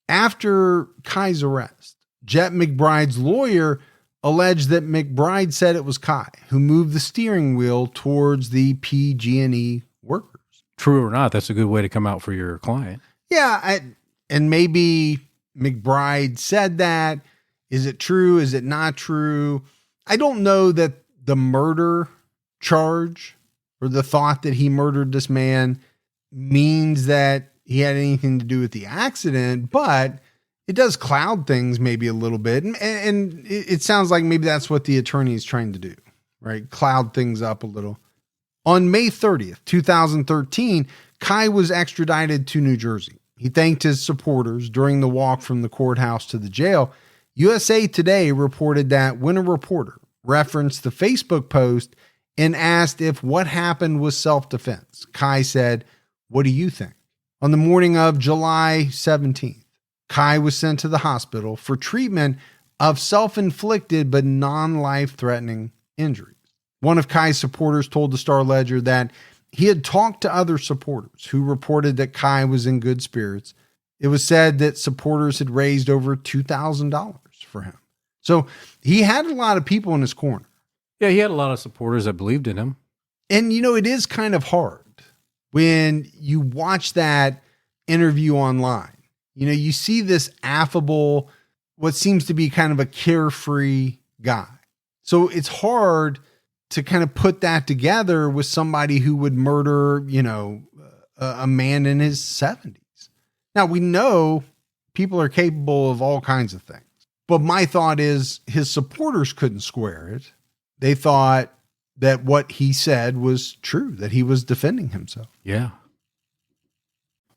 After Kai's arrest, Jet McBride's lawyer alleged that McBride said it was Kai who moved the steering wheel towards the PG&E workers. True or not, that's a good way to come out for your client. Yeah, and maybe McBride said that. Is it true? Is it not true? I don't know that the murder charge or the thought that he murdered this man means that he had anything to do with the accident, but it does cloud things maybe a little bit. And it sounds like maybe that's what the attorney is trying to do, right? Cloud things up a little. On May 30th, 2013, Kai was extradited to New Jersey. He thanked his supporters during the walk from the courthouse to the jail. USA Today reported that when a reporter referenced the Facebook post and asked if what happened was self-defense, Kai said, "What do you think?" On the morning of July 17th, Kai was sent to the hospital for treatment of self-inflicted but non-life-threatening injuries. One of Kai's supporters told the Star-Ledger that he had talked to other supporters who reported that Kai was in good spirits. It was said that supporters had raised over $2,000 for him. So he had a lot of people in his corner. Yeah, he had a lot of supporters that believed in him. And, it is kind of hard when you watch that interview online. You see this affable, what seems to be kind of a carefree guy. So it's hard to kind of put that together with somebody who would murder, a man in his 70s. Now, we know people are capable of all kinds of things, but my thought is his supporters couldn't square it. They thought that what he said was true, that he was defending himself. Yeah.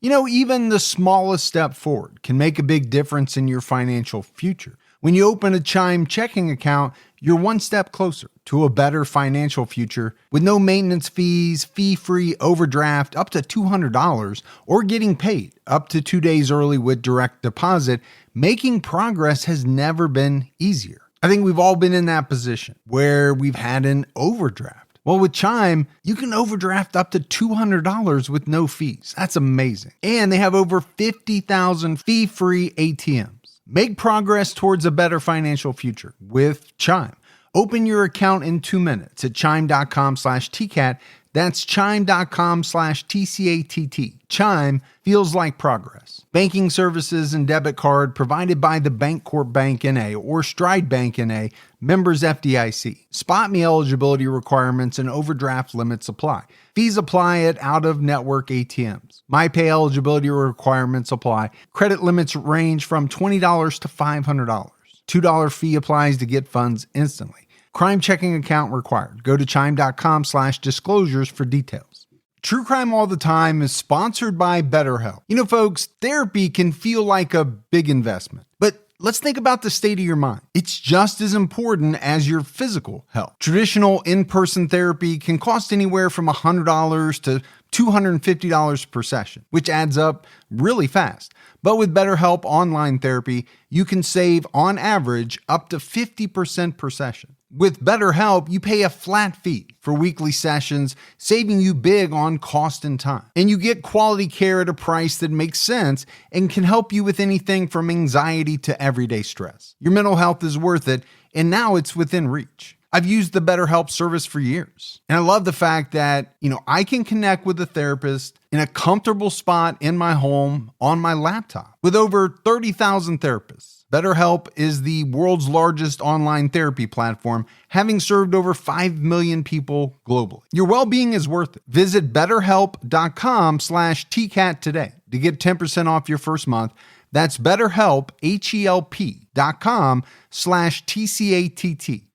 Even the smallest step forward can make a big difference in your financial future. When you open a Chime checking account, you're one step closer to a better financial future with no maintenance fees, fee-free overdraft up to $200, or getting paid up to 2 days early with direct deposit. Making progress has never been easier. I think we've all been in that position where we've had an overdraft. Well, with Chime, you can overdraft up to $200 with no fees. That's amazing. And they have over 50,000 fee-free ATMs. Make progress towards a better financial future with Chime. Open your account in 2 minutes at chime.com/TCAT. That's chime.com/TCATT. Chime feels like progress. Banking services and debit card provided by the Bancorp Bank N.A. or Stride Bank N.A., members FDIC. Spot me eligibility requirements and overdraft limits apply. Fees apply at out-of-network ATMs. MyPay eligibility requirements apply. Credit limits range from $20 to $500. $2 fee applies to get funds instantly. Crime checking account required. Go to chime.com/disclosures for details. True Crime All the Time is sponsored by BetterHelp. Folks, therapy can feel like a big investment, but let's think about the state of your mind. It's just as important as your physical health. Traditional in-person therapy can cost anywhere from $100 to $250 per session, which adds up really fast. But with BetterHelp Online Therapy, you can save, on average, up to 50% per session. With BetterHelp, you pay a flat fee for weekly sessions, saving you big on cost and time. And you get quality care at a price that makes sense and can help you with anything from anxiety to everyday stress. Your mental health is worth it, and now it's within reach. I've used the BetterHelp service for years, and I love the fact that, I can connect with a therapist in a comfortable spot in my home on my laptop. With over 30,000 therapists, BetterHelp is the world's largest online therapy platform, having served over 5 million people globally. Your well-being is worth it. Visit betterhelp.com/TCAT today to get 10% off your first month. That's BetterHelp, HELP.com/TCATT.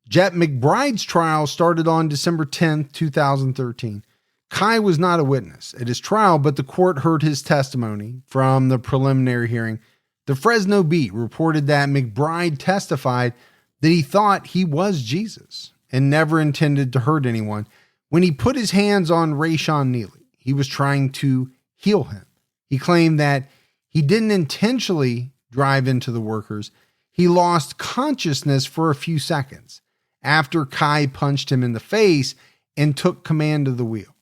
Jet McBride's trial started on December 10th, 2013. Kai was not a witness at his trial, but the court heard his testimony from the preliminary hearing. The Fresno Bee reported that McBride testified that he thought he was Jesus and never intended to hurt anyone. When he put his hands on Rayshon Neely, he was trying to heal him. He claimed that he didn't intentionally drive into the workers. He lost consciousness for a few seconds after Kai punched him in the face and took command of the wheel.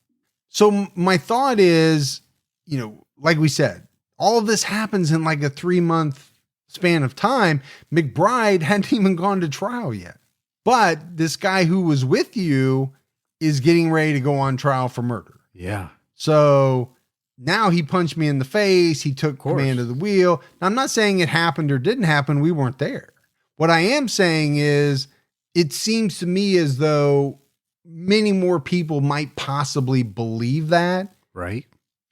So my thought is, like we said, all of this happens in like a 3-month span of time. McBride hadn't even gone to trial yet. But this guy who was with you is getting ready to go on trial for murder. Yeah. So now he punched me in the face. He took command of the wheel. Now, I'm not saying it happened or didn't happen. We weren't there. What I am saying is, it seems to me as though many more people might possibly believe that. Right.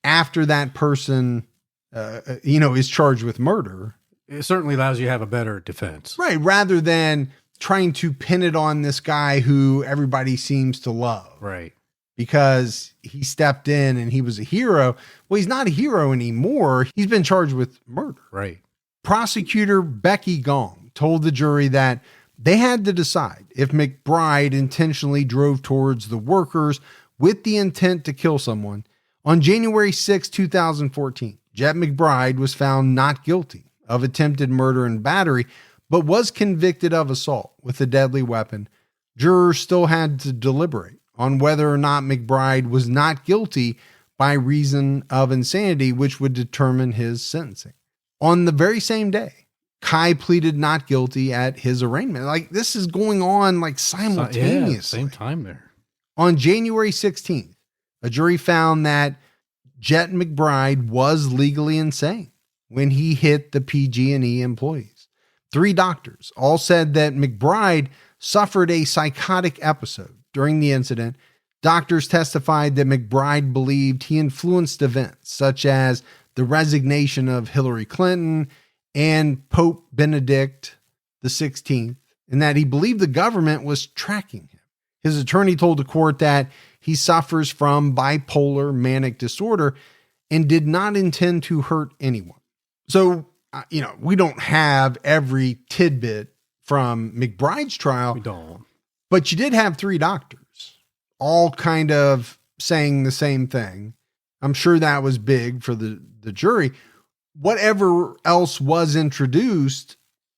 After that person, is charged with murder. It certainly allows you to have a better defense. Right. Rather than trying to pin it on this guy who everybody seems to love. Right. Because he stepped in and he was a hero. Well, he's not a hero anymore. He's been charged with murder. Right. Prosecutor Becky Gong told the jury that they had to decide if McBride intentionally drove towards the workers with the intent to kill someone. On January 6, 2014, Jet McBride was found not guilty of attempted murder and battery, but was convicted of assault with a deadly weapon. Jurors still had to deliberate on whether or not McBride was not guilty by reason of insanity, which would determine his sentencing. On the very same day, Kai pleaded not guilty at his arraignment. Like, this is going on like simultaneously. Yeah, same time there. On January 16th, a jury found that Jet McBride was legally insane when he hit the PG&E employees. 3 doctors all said that McBride suffered a psychotic episode during the incident. Doctors testified that McBride believed he influenced events such as the resignation of Hillary Clinton and Pope Benedict XVI, and that he believed the government was tracking him. His attorney told the court that he suffers from bipolar manic disorder and did not intend to hurt anyone. So, we don't have every tidbit from McBride's trial. We don't. But you did have 3 doctors all kind of saying the same thing. I'm sure that was big for the jury. Whatever else was introduced,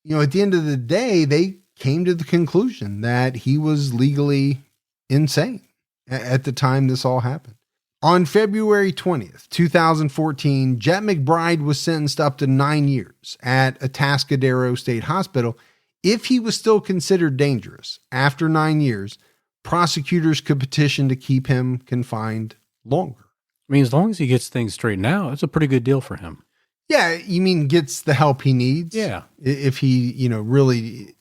at the end of the day, they came to the conclusion that he was legally insane at the time this all happened. On February 20th, 2014, Jet McBride was sentenced up to 9 years at Atascadero State Hospital. If he was still considered dangerous after 9 years, prosecutors could petition to keep him confined longer. I mean, as long as he gets things straightened out, it's a pretty good deal for him. Yeah, you mean gets the help he needs? Yeah. If he, really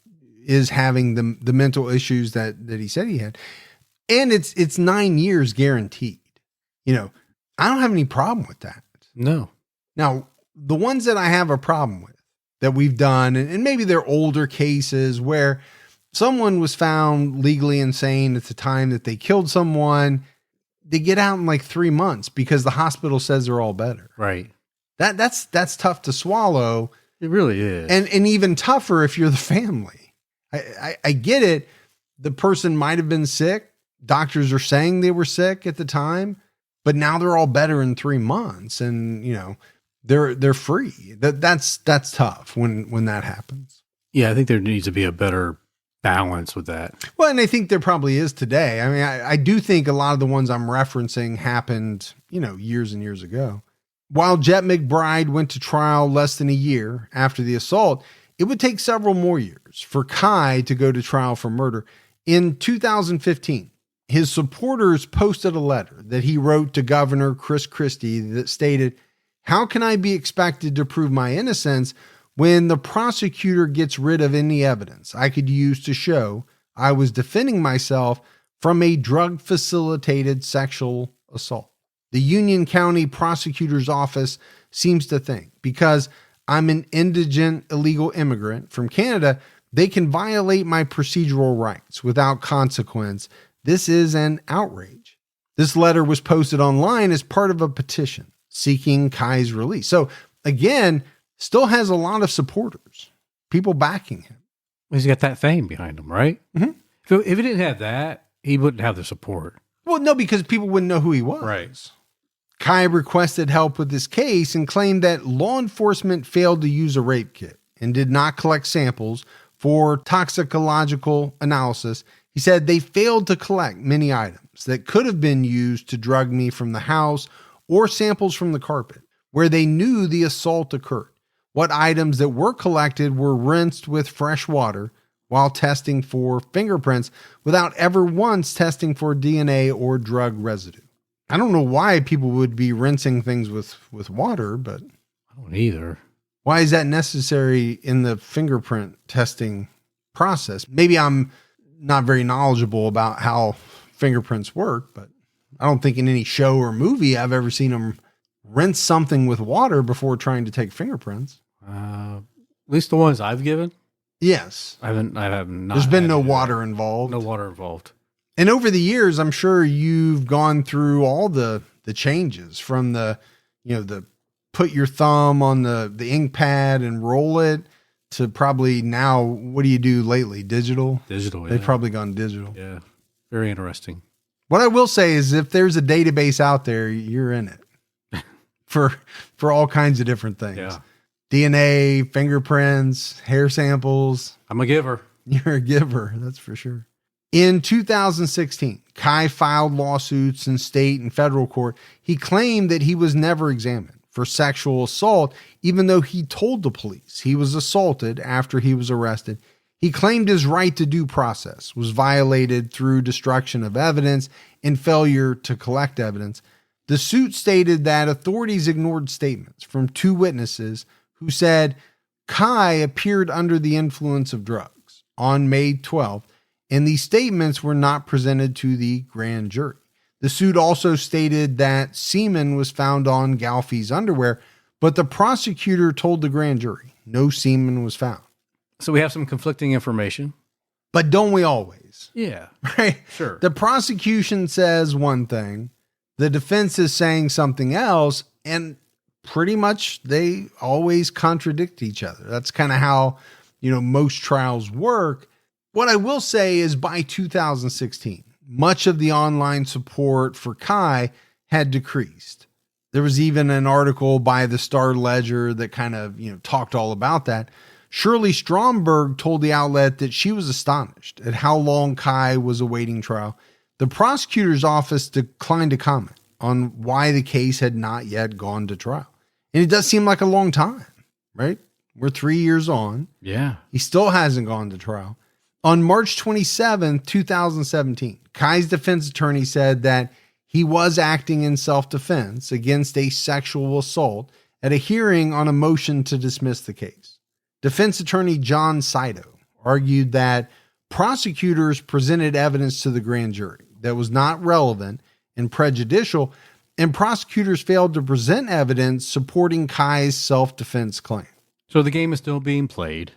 is having the mental issues that he said he had. And it's 9 years guaranteed. I don't have any problem with that. No. Now, the ones that I have a problem with that we've done, and maybe they're older cases where someone was found legally insane at the time that they killed someone, they get out in like 3 months because the hospital says they're all better. Right. That's tough to swallow. It really is. And even tougher if you're the family. I get it. The person might have been sick. Doctors are saying they were sick at the time, but now they're all better in 3 months, and they're free. That's tough when that happens. Yeah, I think there needs to be a better balance with that. Well, and I think there probably is today. I mean, I do think a lot of the ones I'm referencing happened, years and years ago. While Jet McBride went to trial less than a year after the assault, it would take several more years for Kai to go to trial for murder. In 2015, his supporters posted a letter that he wrote to Governor Chris Christie that stated, "How can I be expected to prove my innocence when the prosecutor gets rid of any evidence I could use to show I was defending myself from a drug-facilitated sexual assault? The Union County Prosecutor's Office seems to think because I'm an indigent illegal immigrant from Canada, they can violate my procedural rights without consequence. This is an outrage." This letter was posted online as part of a petition seeking Kai's release. So again, still has a lot of supporters, people backing him. He's got that fame behind him, right? Mm-hmm. If he didn't have that, he wouldn't have the support. Well, no, because people wouldn't know who he was. Right. Kai requested help with this case and claimed that law enforcement failed to use a rape kit and did not collect samples for toxicological analysis. He said they failed to collect many items that could have been used to drug me from the house or samples from the carpet where they knew the assault occurred. What items that were collected were rinsed with fresh water while testing for fingerprints without ever once testing for DNA or drug residue. I don't know why people would be rinsing things with water, but I don't either. Why is that necessary in the fingerprint testing process? Maybe I'm not very knowledgeable about how fingerprints work, but I don't think in any show or movie I've ever seen them rinse something with water before trying to take fingerprints. At least the ones I've given. Yes. I have not. There's been no water involved. No water involved. And over the years, I'm sure you've gone through all the changes from the put your thumb on the ink pad and roll it to probably now, what do you do lately? Digital? Digital, yeah. They've probably gone digital. Yeah. Very interesting. What I will say is if there's a database out there, you're in it for all kinds of different things. Yeah. DNA, fingerprints, hair samples. I'm a giver. You're a giver. That's for sure. In 2016, Kai filed lawsuits in state and federal court. He claimed that he was never examined for sexual assault, even though he told the police he was assaulted after he was arrested. He claimed his right to due process was violated through destruction of evidence and failure to collect evidence. The suit stated that authorities ignored statements from 2 witnesses who said Kai appeared under the influence of drugs on May 12th, and these statements were not presented to the grand jury. The suit also stated that semen was found on Galfy's underwear, but the prosecutor told the grand jury no semen was found. So we have some conflicting information. But don't we always? Yeah. Right? Sure. The prosecution says one thing, the defense is saying something else, and pretty much they always contradict each other. That's kind of how, most trials work. What I will say is by 2016, much of the online support for Kai had decreased. There was even an article by the Star Ledger that kind of, talked all about that. Shirley Stromberg told the outlet that she was astonished at how long Kai was awaiting trial. The prosecutor's office declined to comment on why the case had not yet gone to trial. And it does seem like a long time, right? We're 3 years on. Yeah. He still hasn't gone to trial. On March 27, 2017, Kai's defense attorney said that he was acting in self-defense against a sexual assault at a hearing on a motion to dismiss the case. Defense attorney John Saito argued that prosecutors presented evidence to the grand jury that was not relevant and prejudicial, and prosecutors failed to present evidence supporting Kai's self-defense claim. So the game is still being played.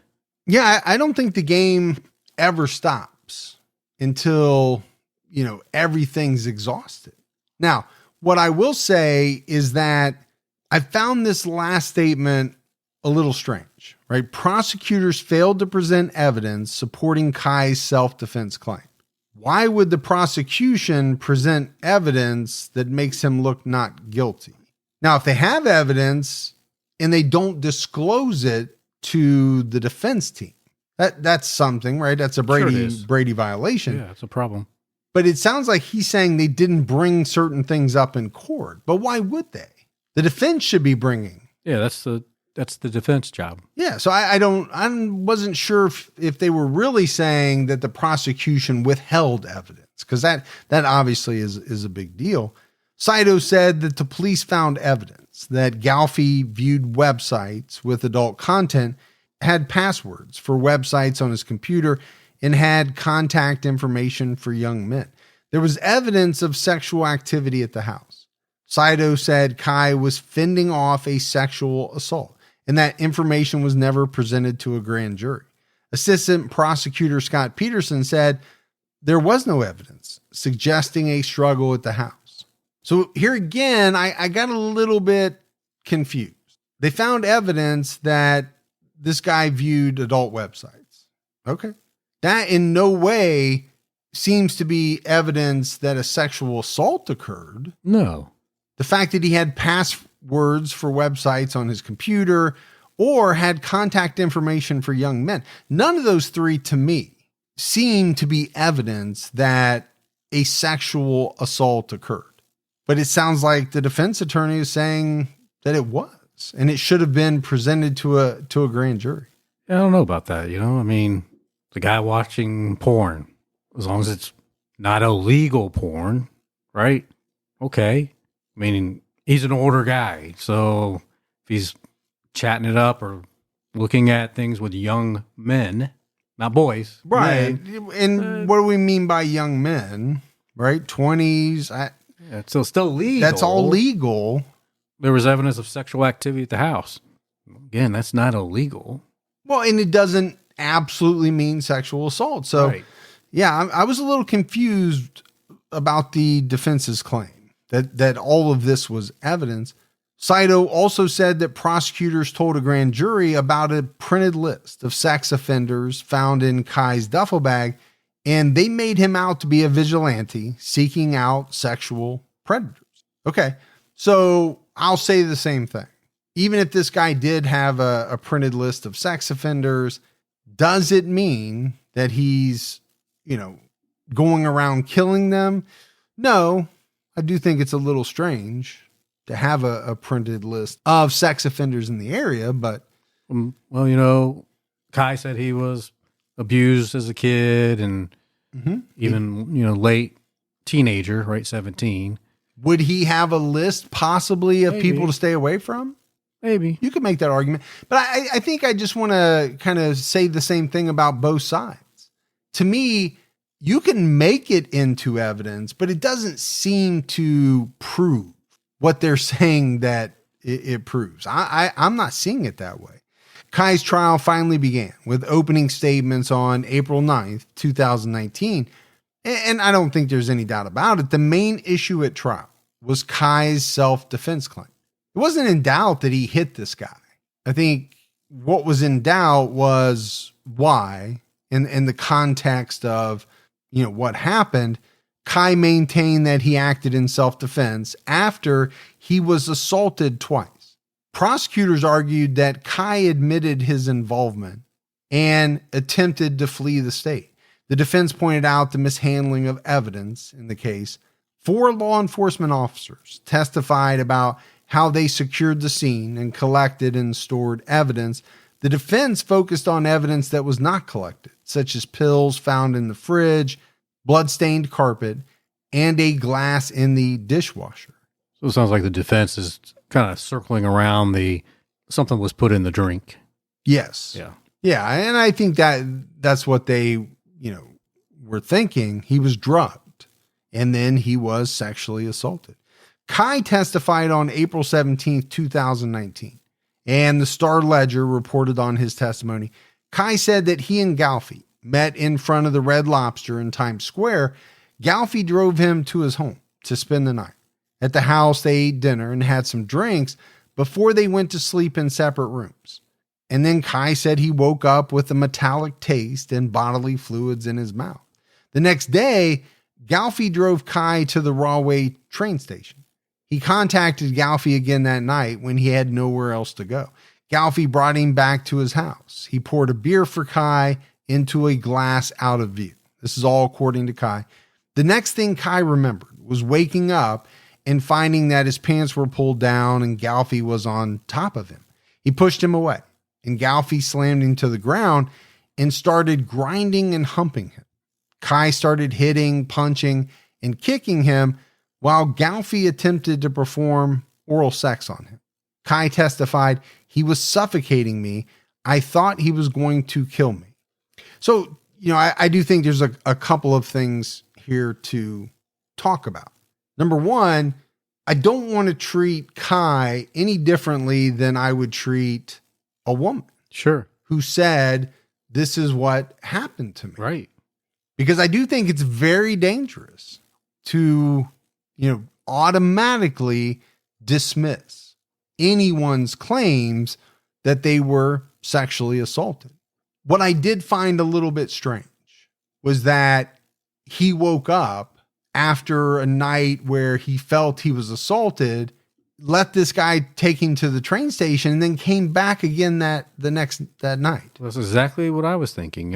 Yeah, I don't think the game ever stops until, everything's exhausted. Now, what I will say is that I found this last statement a little strange, right? Prosecutors failed to present evidence supporting Kai's self-defense claim. Why would the prosecution present evidence that makes him look not guilty? Now, if they have evidence and they don't disclose it to the defense team, that's something, right? That's a Brady violation. Yeah, it's a problem. But it sounds like he's saying they didn't bring certain things up in court. But why would they? The defense should be bringing. Yeah, that's the defense job. Yeah, so I wasn't sure if they were really saying that the prosecution withheld evidence, because that obviously is a big deal. Saito said that the police found evidence that Galfy viewed websites with adult content, had passwords for websites on his computer, and had contact information for young men. There was evidence of sexual activity at the house. Saito said Kai was fending off a sexual assault, and that information was never presented to a grand jury. Assistant Prosecutor Scott Peterson said there was no evidence suggesting a struggle at the house. So here again, I got a little bit confused. They found evidence that this guy viewed adult websites. Okay. That in no way seems to be evidence that a sexual assault occurred. No. The fact that he had passwords for websites on his computer or had contact information for young men, none of those three to me seem to be evidence that a sexual assault occurred. But it sounds like the defense attorney is saying that it was, and it should have been presented to a grand jury. I don't know about that. I mean, the guy watching porn, as long as it's not illegal porn, right? Okay. I mean, he's an older guy, so if he's chatting it up or looking at things with young men, not boys. Right. Men, and what do we mean by young men, right? 20s. Yeah, so still legal. That's all legal. There was evidence of sexual activity at the house. Again, that's not illegal. Well, and it doesn't absolutely mean sexual assault. So, right. Yeah, I was a little confused about the defense's claim that all of this was evidence. Saito also said that prosecutors told a grand jury about a printed list of sex offenders found in Kai's duffel bag, and they made him out to be a vigilante seeking out sexual predators. Okay, so I'll say the same thing. Even if this guy did have a printed list of sex offenders, does it mean that he's, going around killing them? No, I do think it's a little strange to have a printed list of sex offenders in the area, but. Well, Kai said he was abused as a kid and even, late teenager, right? 17. Would he have a list possibly of Maybe. people to stay away from? Maybe. You could make that argument, but I think I just want to kind of say the same thing about both sides. To me, you can make it into evidence, but it doesn't seem to prove what they're saying that it proves. I'm not seeing it that way. Kai's trial finally began with opening statements on April 9th, 2019. And I don't think there's any doubt about it. The main issue at trial was Kai's self-defense claim. It wasn't in doubt that he hit this guy. I think what was in doubt was why, in the context of, what happened. Kai maintained that he acted in self-defense after he was assaulted twice. Prosecutors argued that Kai admitted his involvement and attempted to flee the state. The defense pointed out the mishandling of evidence in the case. 4 law enforcement officers testified about how they secured the scene and collected and stored evidence. The defense focused on evidence that was not collected, such as pills found in the fridge, blood-stained carpet, and a glass in the dishwasher. So it sounds like the defense is kind of circling around something was put in the drink. Yes. Yeah. Yeah, and I think that's what they, were thinking. He was drugged, and then he was sexually assaulted. Kai testified on April 17th, 2019, and the Star-Ledger reported on his testimony. Kai said that he and Galfy met in front of the Red Lobster in Times Square. Galfy drove him to his home to spend the night. At the house, they ate dinner and had some drinks before they went to sleep in separate rooms. And then Kai said he woke up with a metallic taste and bodily fluids in his mouth. The next day, Galfy drove Kai to the Rahway train station. He contacted Galfy again that night when he had nowhere else to go. Galfy brought him back to his house. He poured a beer for Kai into a glass out of view. This is all according to Kai. The next thing Kai remembered was waking up and finding that his pants were pulled down and Galfy was on top of him. He pushed him away, and Galfy slammed him to the ground and started grinding and humping him. Kai started hitting, punching, and kicking him while Galfy attempted to perform oral sex on him. Kai testified, "He was suffocating me. I thought he was going to kill me." So, I do think there's a couple of things here to talk about. Number one, I don't want to treat Kai any differently than I would treat a woman. Sure. Who said, "This is what happened to me." Right. Because I do think it's very dangerous to, automatically dismiss anyone's claims that they were sexually assaulted. What I did find a little bit strange was that he woke up after a night where he felt he was assaulted, let this guy take him to the train station, and then came back again that night. That's exactly what I was thinking.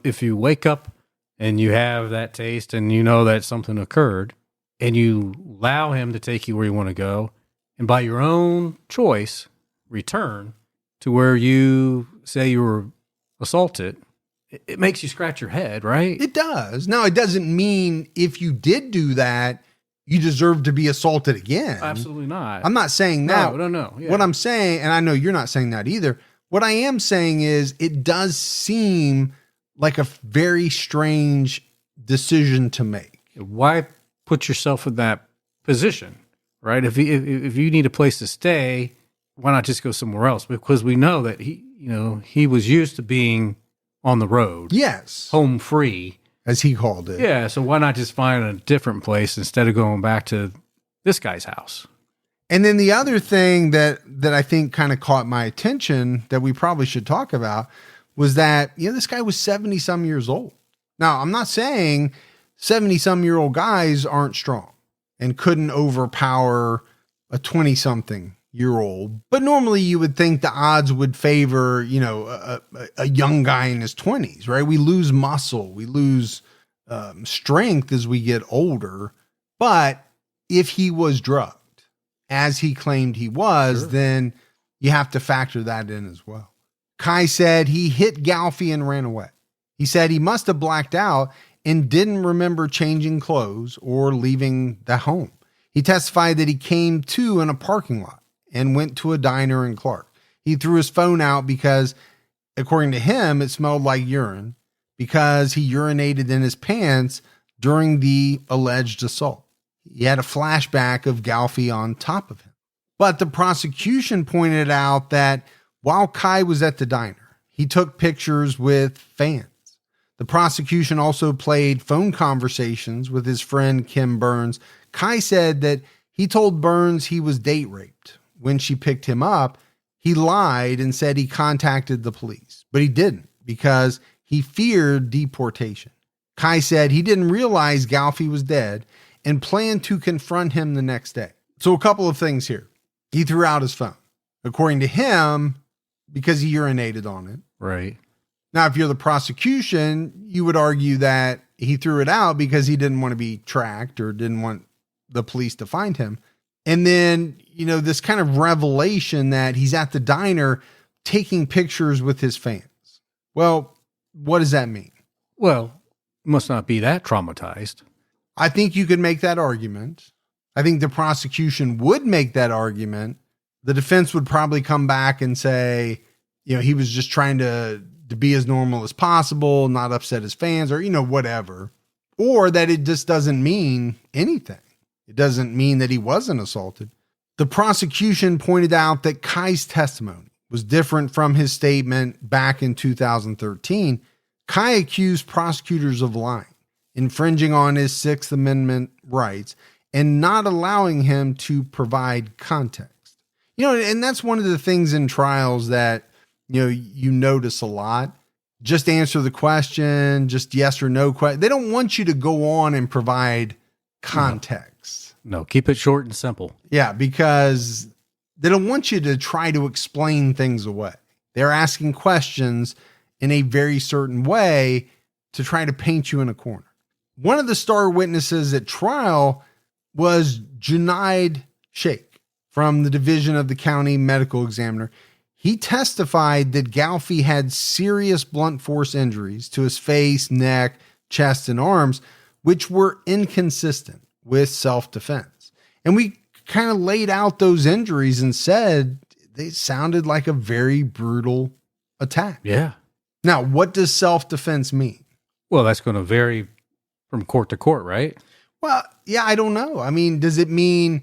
If you wake up and you have that taste and you know that something occurred and you allow him to take you where you want to go, and by your own choice, return to where you say you were assaulted, it makes you scratch your head, right? It does. Now, it doesn't mean if you did do that, you deserve to be assaulted again. Absolutely not. I'm not saying that. No. Yeah. What I'm saying, and I know you're not saying that either, what I am saying is it does seem like a very strange decision to make. Why put yourself in that position, right? If you need a place to stay, why not just go somewhere else? Because we know that he was used to being on the road. Yes. Home free, as he called it. Yeah, so why not just find a different place instead of going back to this guy's house? And then the other thing that I think kind of caught my attention that we probably should talk about was that, this guy was 70 some years old. Now, I'm not saying 70 some year old guys aren't strong and couldn't overpower a 20 something year old, but normally you would think the odds would favor, a young guy in his 20s, right? We lose muscle, we lose strength as we get older. But if he was drugged, as he claimed he was, then you have to factor that in as well. Kai said he hit Galfy and ran away. He said he must have blacked out and didn't remember changing clothes or leaving the home. He testified that he came to in a parking lot and went to a diner in Clark. He threw his phone out because, according to him, it smelled like urine because he urinated in his pants during the alleged assault. He had a flashback of Galfy on top of him. But the prosecution pointed out that while Kai was at the diner, he took pictures with fans. The prosecution also played phone conversations with his friend Kim Burns. Kai said that he told Burns he was date raped. When she picked him up, he lied and said he contacted the police, but he didn't because he feared deportation. Kai said he didn't realize Galfy was dead and planned to confront him the next day. So a couple of things here. He threw out his phone, according to him, because he urinated on it. Right. Now, if you're the prosecution, you would argue that he threw it out because he didn't want to be tracked or didn't want the police to find him. And then, this kind of revelation that he's at the diner taking pictures with his fans. Well, what does that mean? Well, must not be that traumatized. I think you could make that argument. I think the prosecution would make that argument. The defense would probably come back and say, he was just trying to be as normal as possible, not upset his fans or, whatever. Or that it just doesn't mean anything. It doesn't mean that he wasn't assaulted. The prosecution pointed out that Kai's testimony was different from his statement back in 2013. Kai accused prosecutors of lying, infringing on his Sixth Amendment rights, and not allowing him to provide context. And that's one of the things in trials that, you notice a lot. Just answer the question, just yes or no question. They don't want you to go on and provide context. No, keep it short and simple. Yeah, because they don't want you to try to explain things away. They're asking questions in a very certain way to try to paint you in a corner. One of the star witnesses at trial was Junaid Sheikh from the Division of the County Medical Examiner. He testified that Galfy had serious blunt force injuries to his face, neck, chest, and arms, which were inconsistent with self-defense. And we kind of laid out those injuries and said they sounded like a very brutal attack. Yeah. Now, what does self-defense mean? Well, that's going to vary from court to court, right? Well, yeah, I don't know. I mean, does it mean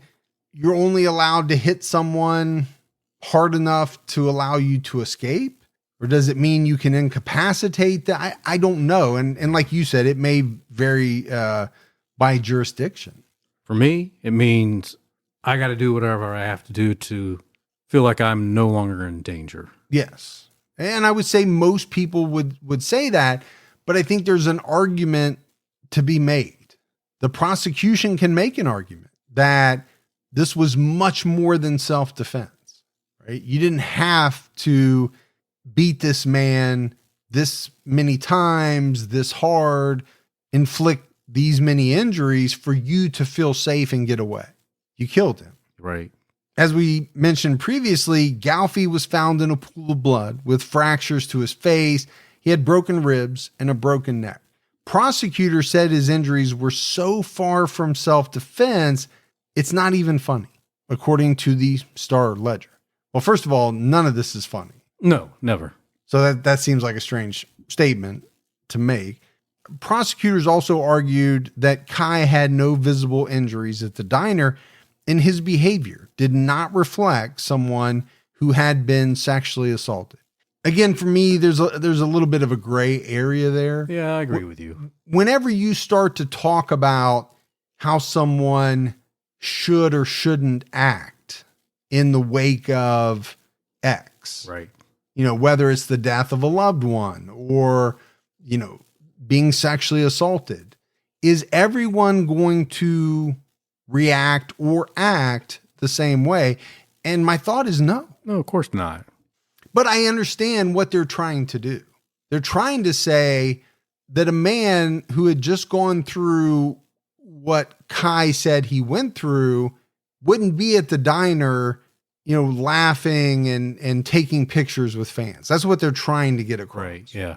you're only allowed to hit someone hard enough to allow you to escape? Or does it mean you can incapacitate that? I don't know. And like you said, it may vary by jurisdiction. For me, it means I got to do whatever I have to do to feel like I'm no longer in danger. Yes. And I would say most people would say that, but I think there's an argument to be made. The prosecution can make an argument that this was much more than self-defense, right? You didn't have to beat this man this many times, this hard, inflict these many injuries for you to feel safe and get away. You killed him. Right. As we mentioned previously, Galfy was found in a pool of blood with fractures to his face. He had broken ribs and a broken neck. Prosecutors said his injuries were so far from self-defense, it's not even funny, according to the Star-Ledger. Well, first of all, none of this is funny. No, never. So that seems like a strange statement to make. Prosecutors also argued that Kai had no visible injuries at the diner, and his behavior did not reflect someone who had been sexually assaulted. Again, for me, there's a little bit of a gray area there. Yeah, I agree with you. Whenever you start to talk about how someone should or shouldn't act in the wake of X, right? Whether it's the death of a loved one or, being sexually assaulted, is everyone going to react or act the same way? And my thought is no. No, of course not. But I understand what they're trying to do. They're trying to say that a man who had just gone through what Kai said he went through wouldn't be at the diner, laughing and taking pictures with fans. That's what they're trying to get across. Right. Yeah.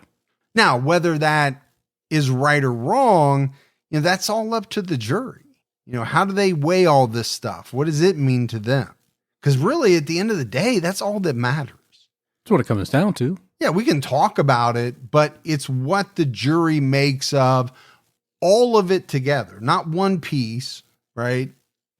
Now, whether that is right or wrong, that's all up to the jury. How do they weigh all this stuff? What does it mean to them? Because really, at the end of the day, that's all that matters. That's what it comes down to. Yeah, we can talk about it, but it's what the jury makes of all of it together, not one piece, right?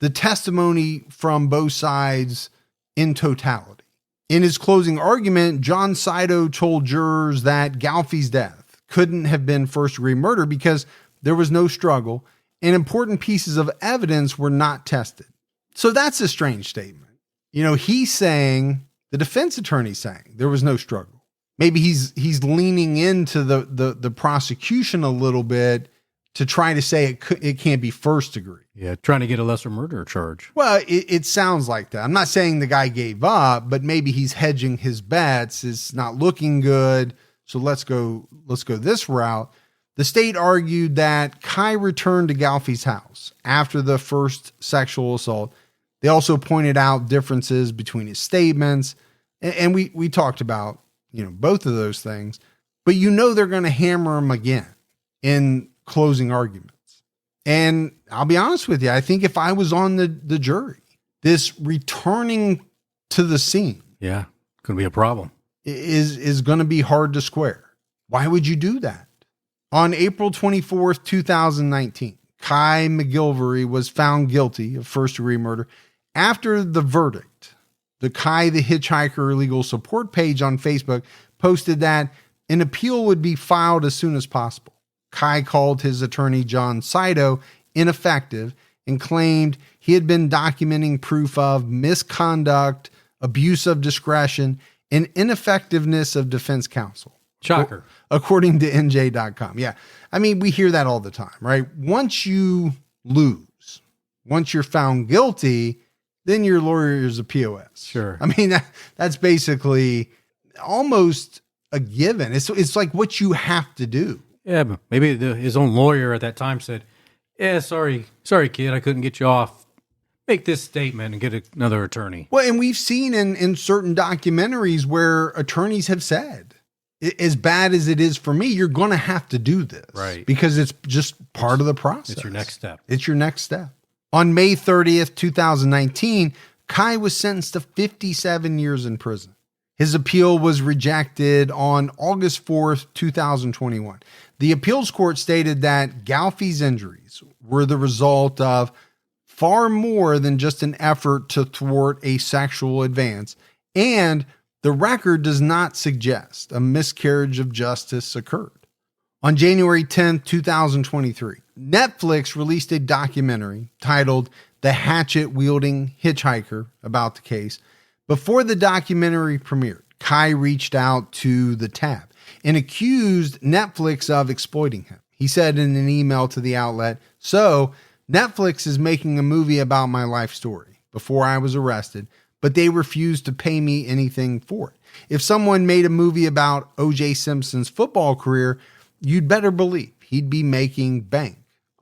The testimony from both sides in totality. In his closing argument, John Saito told jurors that Galfy's death couldn't have been first-degree murder because there was no struggle and important pieces of evidence were not tested. So that's a strange statement. He's saying, the defense attorney saying there was no struggle. Maybe he's leaning into the prosecution a little bit to try to say it can't be first degree. Yeah, trying to get a lesser murder charge. Well, it sounds like that. I'm not saying the guy gave up, but maybe he's hedging his bets. It's not looking good, so let's go this route. The state argued that Kai returned to Galfy's house after the first sexual assault. They also pointed out differences between his statements, and we talked about both of those things. But they're going to hammer him again in closing arguments. And I'll be honest with you, I think if I was on the jury, this returning to the scene, yeah, could be a problem. Is going to be hard to square. Why would you do that? On April 24th, 2019, Kai McGillvary was found guilty of first-degree murder. After the verdict, the Kai the Hitchhiker legal support page on Facebook posted that an appeal would be filed as soon as possible. Kai called his attorney, John Saito, ineffective and claimed he had been documenting proof of misconduct, abuse of discretion, and ineffectiveness of defense counsel. Shocker. According to NJ.com. Yeah. I mean, we hear that all the time, right? Once you lose, once you're found guilty, then your lawyer is a POS. Sure. I mean, that's basically almost a given. It's like what you have to do. Yeah, but maybe his own lawyer at that time said, yeah, sorry, kid, I couldn't get you off. Make this statement and get another attorney. Well, and we've seen in certain documentaries where attorneys have said, as bad as it is for me, you're going to have to do this. Right. Because it's just part of the process. It's your next step. It's your next step. On May 30th, 2019, Kai was sentenced to 57 years in prison. His appeal was rejected on August 4th, 2021. The appeals court stated that Galfy's injuries were the result of far more than just an effort to thwart a sexual advance, and the record does not suggest a miscarriage of justice occurred. On January 10th, 2023, Netflix released a documentary titled The Hatchet-Wielding Hitchhiker about the case. Before the documentary premiered, Kai reached out to the tab and accused Netflix of exploiting him. He said in an email to the outlet, "So, Netflix is making a movie about my life story before I was arrested, but they refused to pay me anything for it. If someone made a movie about O.J. Simpson's football career, you'd better believe he'd be making bank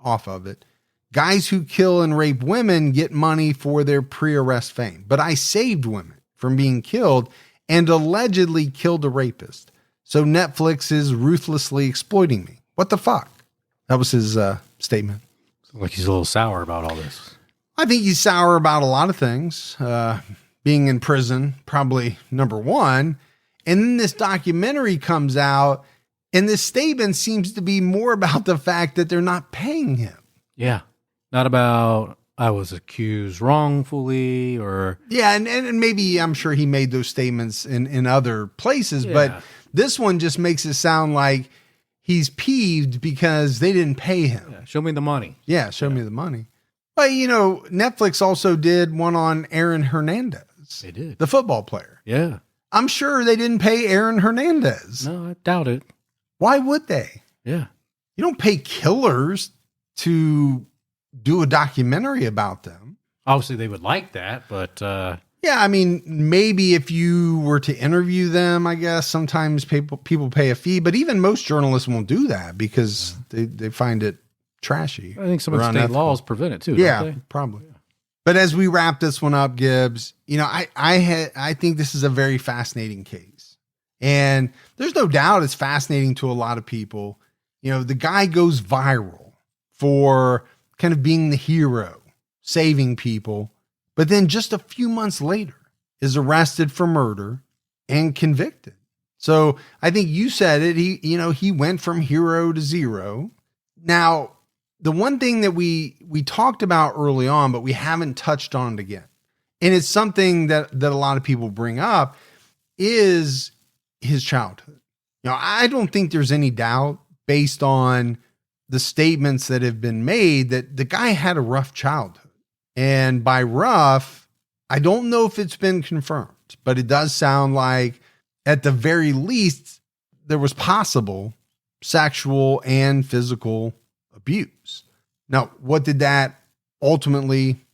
off of it. Guys who kill and rape women get money for their pre-arrest fame, but I saved women from being killed and allegedly killed a rapist. So Netflix is ruthlessly exploiting me. What the fuck?" That was his statement. Like he's a little sour about all this. I think he's sour about a lot of things. Being in prison, probably number one. And then this documentary comes out, and this statement seems to be more about the fact that they're not paying him. Yeah. Not about I was accused wrongfully or... Yeah, and maybe I'm sure he made those statements in other places, but this one just makes it sound like he's peeved because they didn't pay him. Yeah, show me the money. Yeah, show me the money. But, Netflix also did one on Aaron Hernandez. They did. The football player. Yeah. I'm sure they didn't pay Aaron Hernandez. No, I doubt it. Why would they? Yeah. You don't pay killers to do a documentary about them. Obviously, they would like that, but... Yeah, I mean, maybe if you were to interview them, I guess sometimes people pay a fee, but even most journalists won't do that because they find it trashy. I think some of the state laws prevent it too. Yeah, don't they? probably. Yeah. But as we wrap this one up, Gibbs, I think this is a very fascinating case, and there's no doubt it's fascinating to a lot of people. The guy goes viral for kind of being the hero, saving people. But then just a few months later is arrested for murder and convicted. So I think you said it. He went from hero to zero. Now, the one thing that we talked about early on, but we haven't touched on it again, and it's something that a lot of people bring up, is his childhood. I don't think there's any doubt based on the statements that have been made that the guy had a rough childhood. And by rough, I don't know if it's been confirmed, but it does sound like at the very least, there was possible sexual and physical abuse. Now, what did that ultimately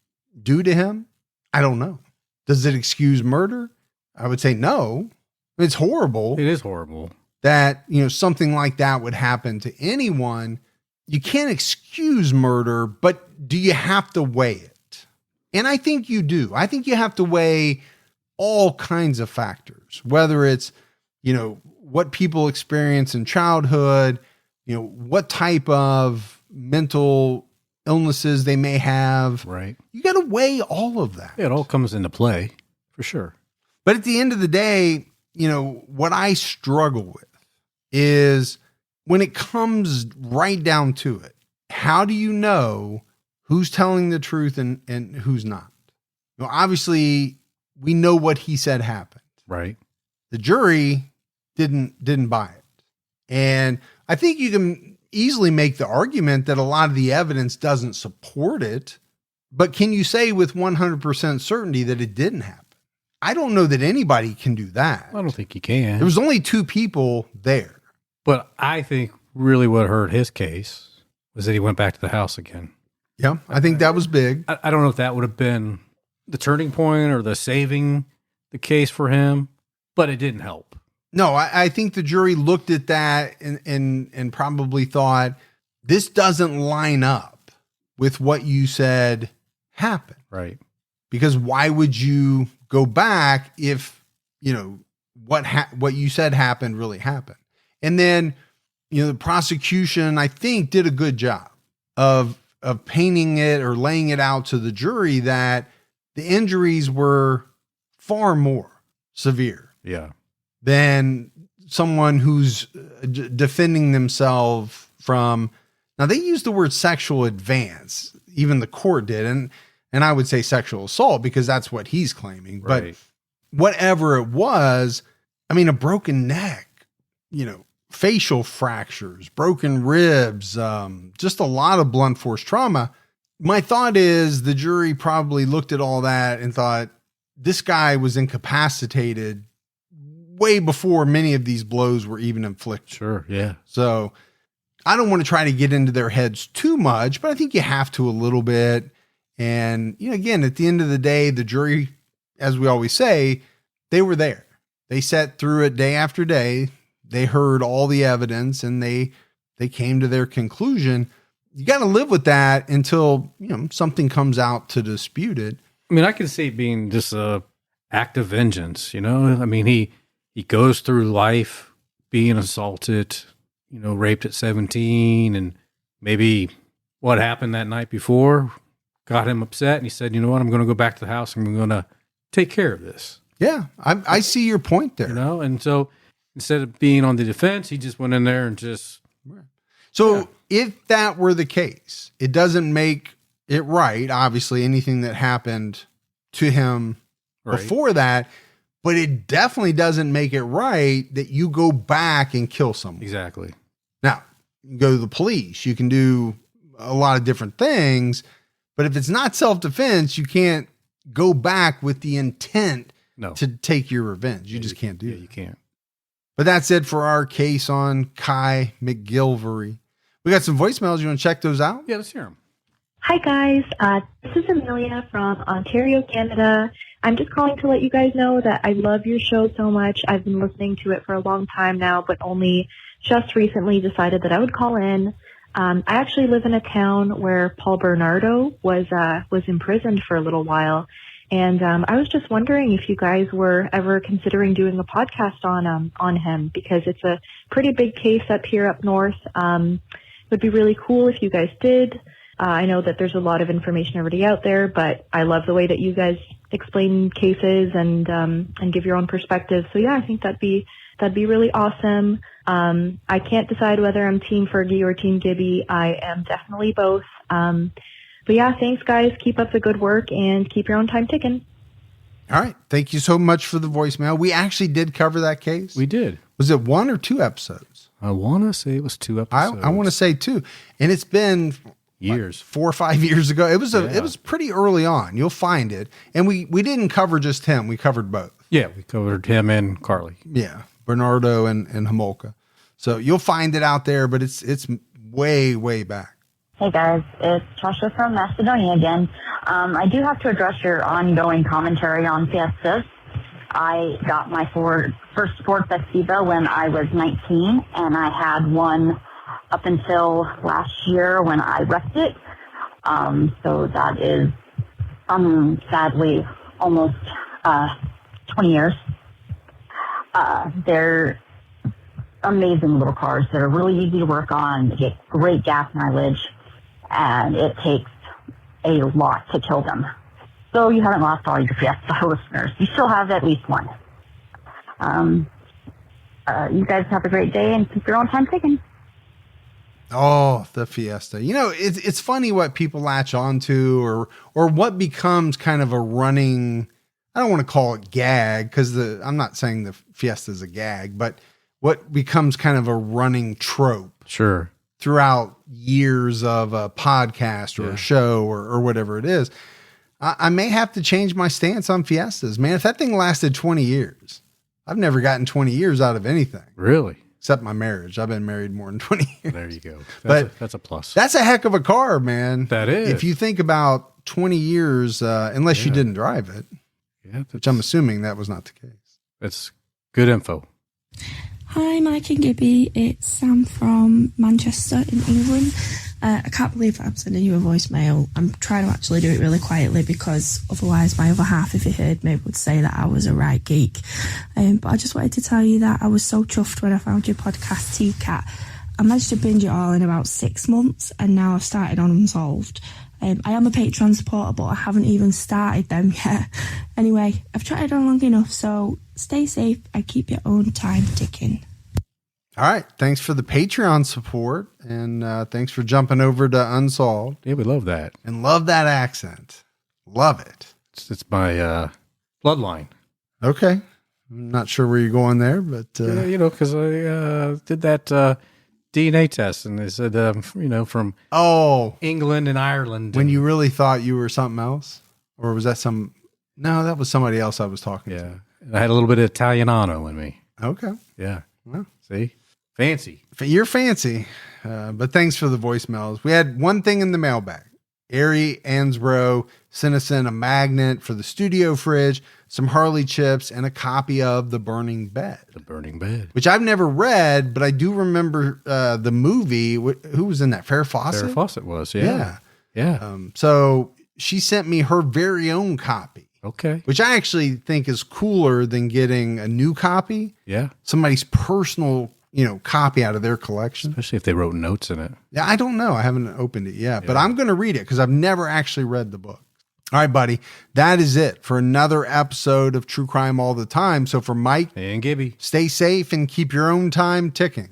do to him? I don't know. Does it excuse murder? I would say no. It's horrible. It is horrible that, something like that would happen to anyone. You can't excuse murder, but do you have to weigh it? And I think you do. I think you have to weigh all kinds of factors, whether it's, what people experience in childhood, what type of mental illnesses they may have. Right. You got to weigh all of that. Yeah, it all comes into play for sure. But at the end of the day, what I struggle with is when it comes right down to it, how do you know who's telling the truth and who's not? Obviously, we know what he said happened. Right. The jury didn't buy it. And I think you can easily make the argument that a lot of the evidence doesn't support it. But can you say with 100% certainty that it didn't happen? I don't know that anybody can do that. I don't think you can. There was only 2 people there. But I think really what hurt his case was that he went back to the house again. Yeah, I think that was big. I don't know if that would have been the turning point or the saving the case for him, but it didn't help. No, I think the jury looked at that and probably thought, this doesn't line up with what you said happened. Right. Because why would you go back if, what you said happened really happened? And then, the prosecution, I think, did a good job of painting it or laying it out to the jury that the injuries were far more severe. Yeah. Than someone who's defending themselves from. Now they use the word sexual advance, even the court did, and I would say sexual assault because that's what he's claiming. Right. But whatever it was, I mean, a broken neck, facial fractures, broken ribs, just a lot of blunt force trauma. My thought is the jury probably looked at all that and thought this guy was incapacitated way before many of these blows were even inflicted. Sure. Yeah. So I don't want to try to get into their heads too much, but I think you have to a little bit. And, again, at the end of the day, the jury, as we always say, they were there. They sat through it day after day. They heard all the evidence and they came to their conclusion. You got to live with that until, something comes out to dispute it. I mean, I can see it being just a act of vengeance, I mean, he goes through life being assaulted, raped at 17, and maybe what happened that night before got him upset. And he said, you know what, I'm going to go back to the house and I'm going to take care of this. Yeah, I see your point there. And so instead of being on the defense, he just went in there and just. So if that were the case, it doesn't make it right. Obviously, anything that happened to him before that. But it definitely doesn't make it right that you go back and kill someone. Exactly. Now, you can go to the police. You can do a lot of different things. But if it's not self-defense, you can't go back with the intent to take your revenge. You just can't do it. You can't. But that's it for our case on Kai McGillvary. We got some voicemails. You want to check those out? Yeah, let's hear them. Hi, guys. This is Amelia from Ontario, Canada. I'm just calling to let you guys know that I love your show so much. I've been listening to it for a long time now, but only just recently decided that I would call in. I actually live in a town where Paul Bernardo was imprisoned for a little while. And I was just wondering if you guys were ever considering doing a podcast on him, because it's a pretty big case up here up north. It would be really cool if you guys did. I know that there's a lot of information already out there, but I love the way that you guys explain cases and give your own perspective. So yeah, I think that'd be really awesome. I can't decide whether I'm Team Fergie or Team Gibby. I am definitely both. But yeah, thanks guys. Keep up the good work and keep your own time ticking. All right. Thank you so much for the voicemail. We actually did cover that case. We did. Was it 1 or 2 episodes? I want to say it was 2 episodes. I want to say 2. And it's been years, 4 or 5 years ago. It was pretty early on. You'll find it. And we didn't cover just him. We covered both. Yeah, we covered him and Carly. Yeah, Bernardo and Homolka. So you'll find it out there, but it's way, way back. Hey guys, it's Tasha from Macedonia again. I do have to address your ongoing commentary on Fiestas. I got my first Ford Festiva when I was 19, and I had one up until last year when I wrecked it. So that is, sadly, almost 20 years. They're amazing little cars. They're really easy to work on. They get great gas mileage, and it takes a lot to kill them. So you haven't lost all your Fiesta listeners. You still have at least one. You guys have a great day and keep your own time ticking. Oh, the Fiesta. It's funny what people latch onto or what becomes kind of a running, I don't want to call it gag, because I'm not saying the Fiesta is a gag, but what becomes kind of a running trope. Sure. Throughout years of a podcast or a show or whatever it is. I may have to change my stance on Fiestas. Man, if that thing lasted 20 years, I've never gotten 20 years out of anything. Really? Except my marriage. I've been married more than 20 years. There you go. That's a plus. That's a heck of a car, man. That is. If you think about 20 years, unless you didn't drive it, which I'm assuming that was not the case. That's good info. Hi, Mike and Gibby. It's Sam from Manchester in England. I can't believe that I'm sending you a voicemail. I'm trying to actually do it really quietly because otherwise my other half, if he heard me, would say that I was a right geek. But I just wanted to tell you that I was so chuffed when I found your podcast, T-Cat. I managed to binge it all in about 6 months, and now I've started on Unsolved. I am a Patreon supporter, but I haven't even started them yet. Anyway, I've tried on long enough, so stay safe and keep your own time ticking. All right. Thanks for the Patreon support, and thanks for jumping over to Unsolved. Yeah, we love that. And love that accent. Love it. It's my bloodline. Okay. I'm not sure where you're going there, but... because I did that DNA test, and they said, from England and Ireland. When you really thought you were something else? Or was that No, that was somebody else I was talking to. Yeah. I had a little bit of Italiano in me. Okay. Yeah. Well, see? Fancy. You're fancy. But thanks for the voicemails. We had one thing in the mailbag. Ari Ansbro sent us in a magnet for the studio fridge, some Harley chips, and a copy of The Burning Bed. The Burning Bed. Which I've never read, but I do remember the movie. Who was in that? Farrah Fawcett? Farrah Fawcett was, yeah. So she sent me her very own copy. Okay. Which I actually think is cooler than getting a new copy. Yeah. Somebody's personal copy out of their collection. Especially if they wrote notes in it. Yeah, I don't know. I haven't opened it yet, but I'm going to read it because I've never actually read the book. All right, buddy. That is it for another episode of True Crime All the Time. So for Mike and Gibby, stay safe and keep your own time ticking.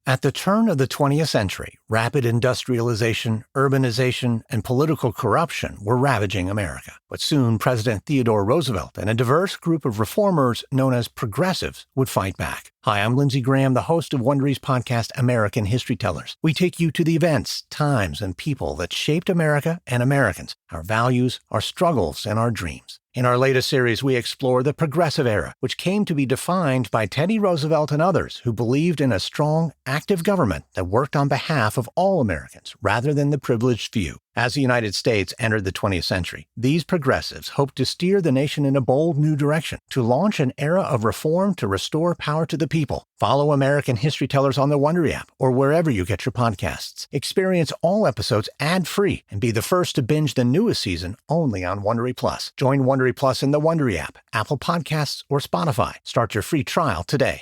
At the turn of the 20th century, rapid industrialization, urbanization, and political corruption were ravaging America. But soon, President Theodore Roosevelt and a diverse group of reformers known as progressives would fight back. Hi, I'm Lindsey Graham, the host of Wondery's podcast, American History Tellers. We take you to the events, times, and people that shaped America and Americans, our values, our struggles, and our dreams. In our latest series, we explore the Progressive Era, which came to be defined by Teddy Roosevelt and others who believed in a strong, active government that worked on behalf of all Americans rather than the privileged few. As the United States entered the 20th century, these progressives hoped to steer the nation in a bold new direction, to launch an era of reform to restore power to the people. Follow American History Tellers on the Wondery app or wherever you get your podcasts. Experience all episodes ad-free and be the first to binge the newest season only on Wondery Plus. Join Wondery Plus in the Wondery app, Apple Podcasts, or Spotify. Start your free trial today.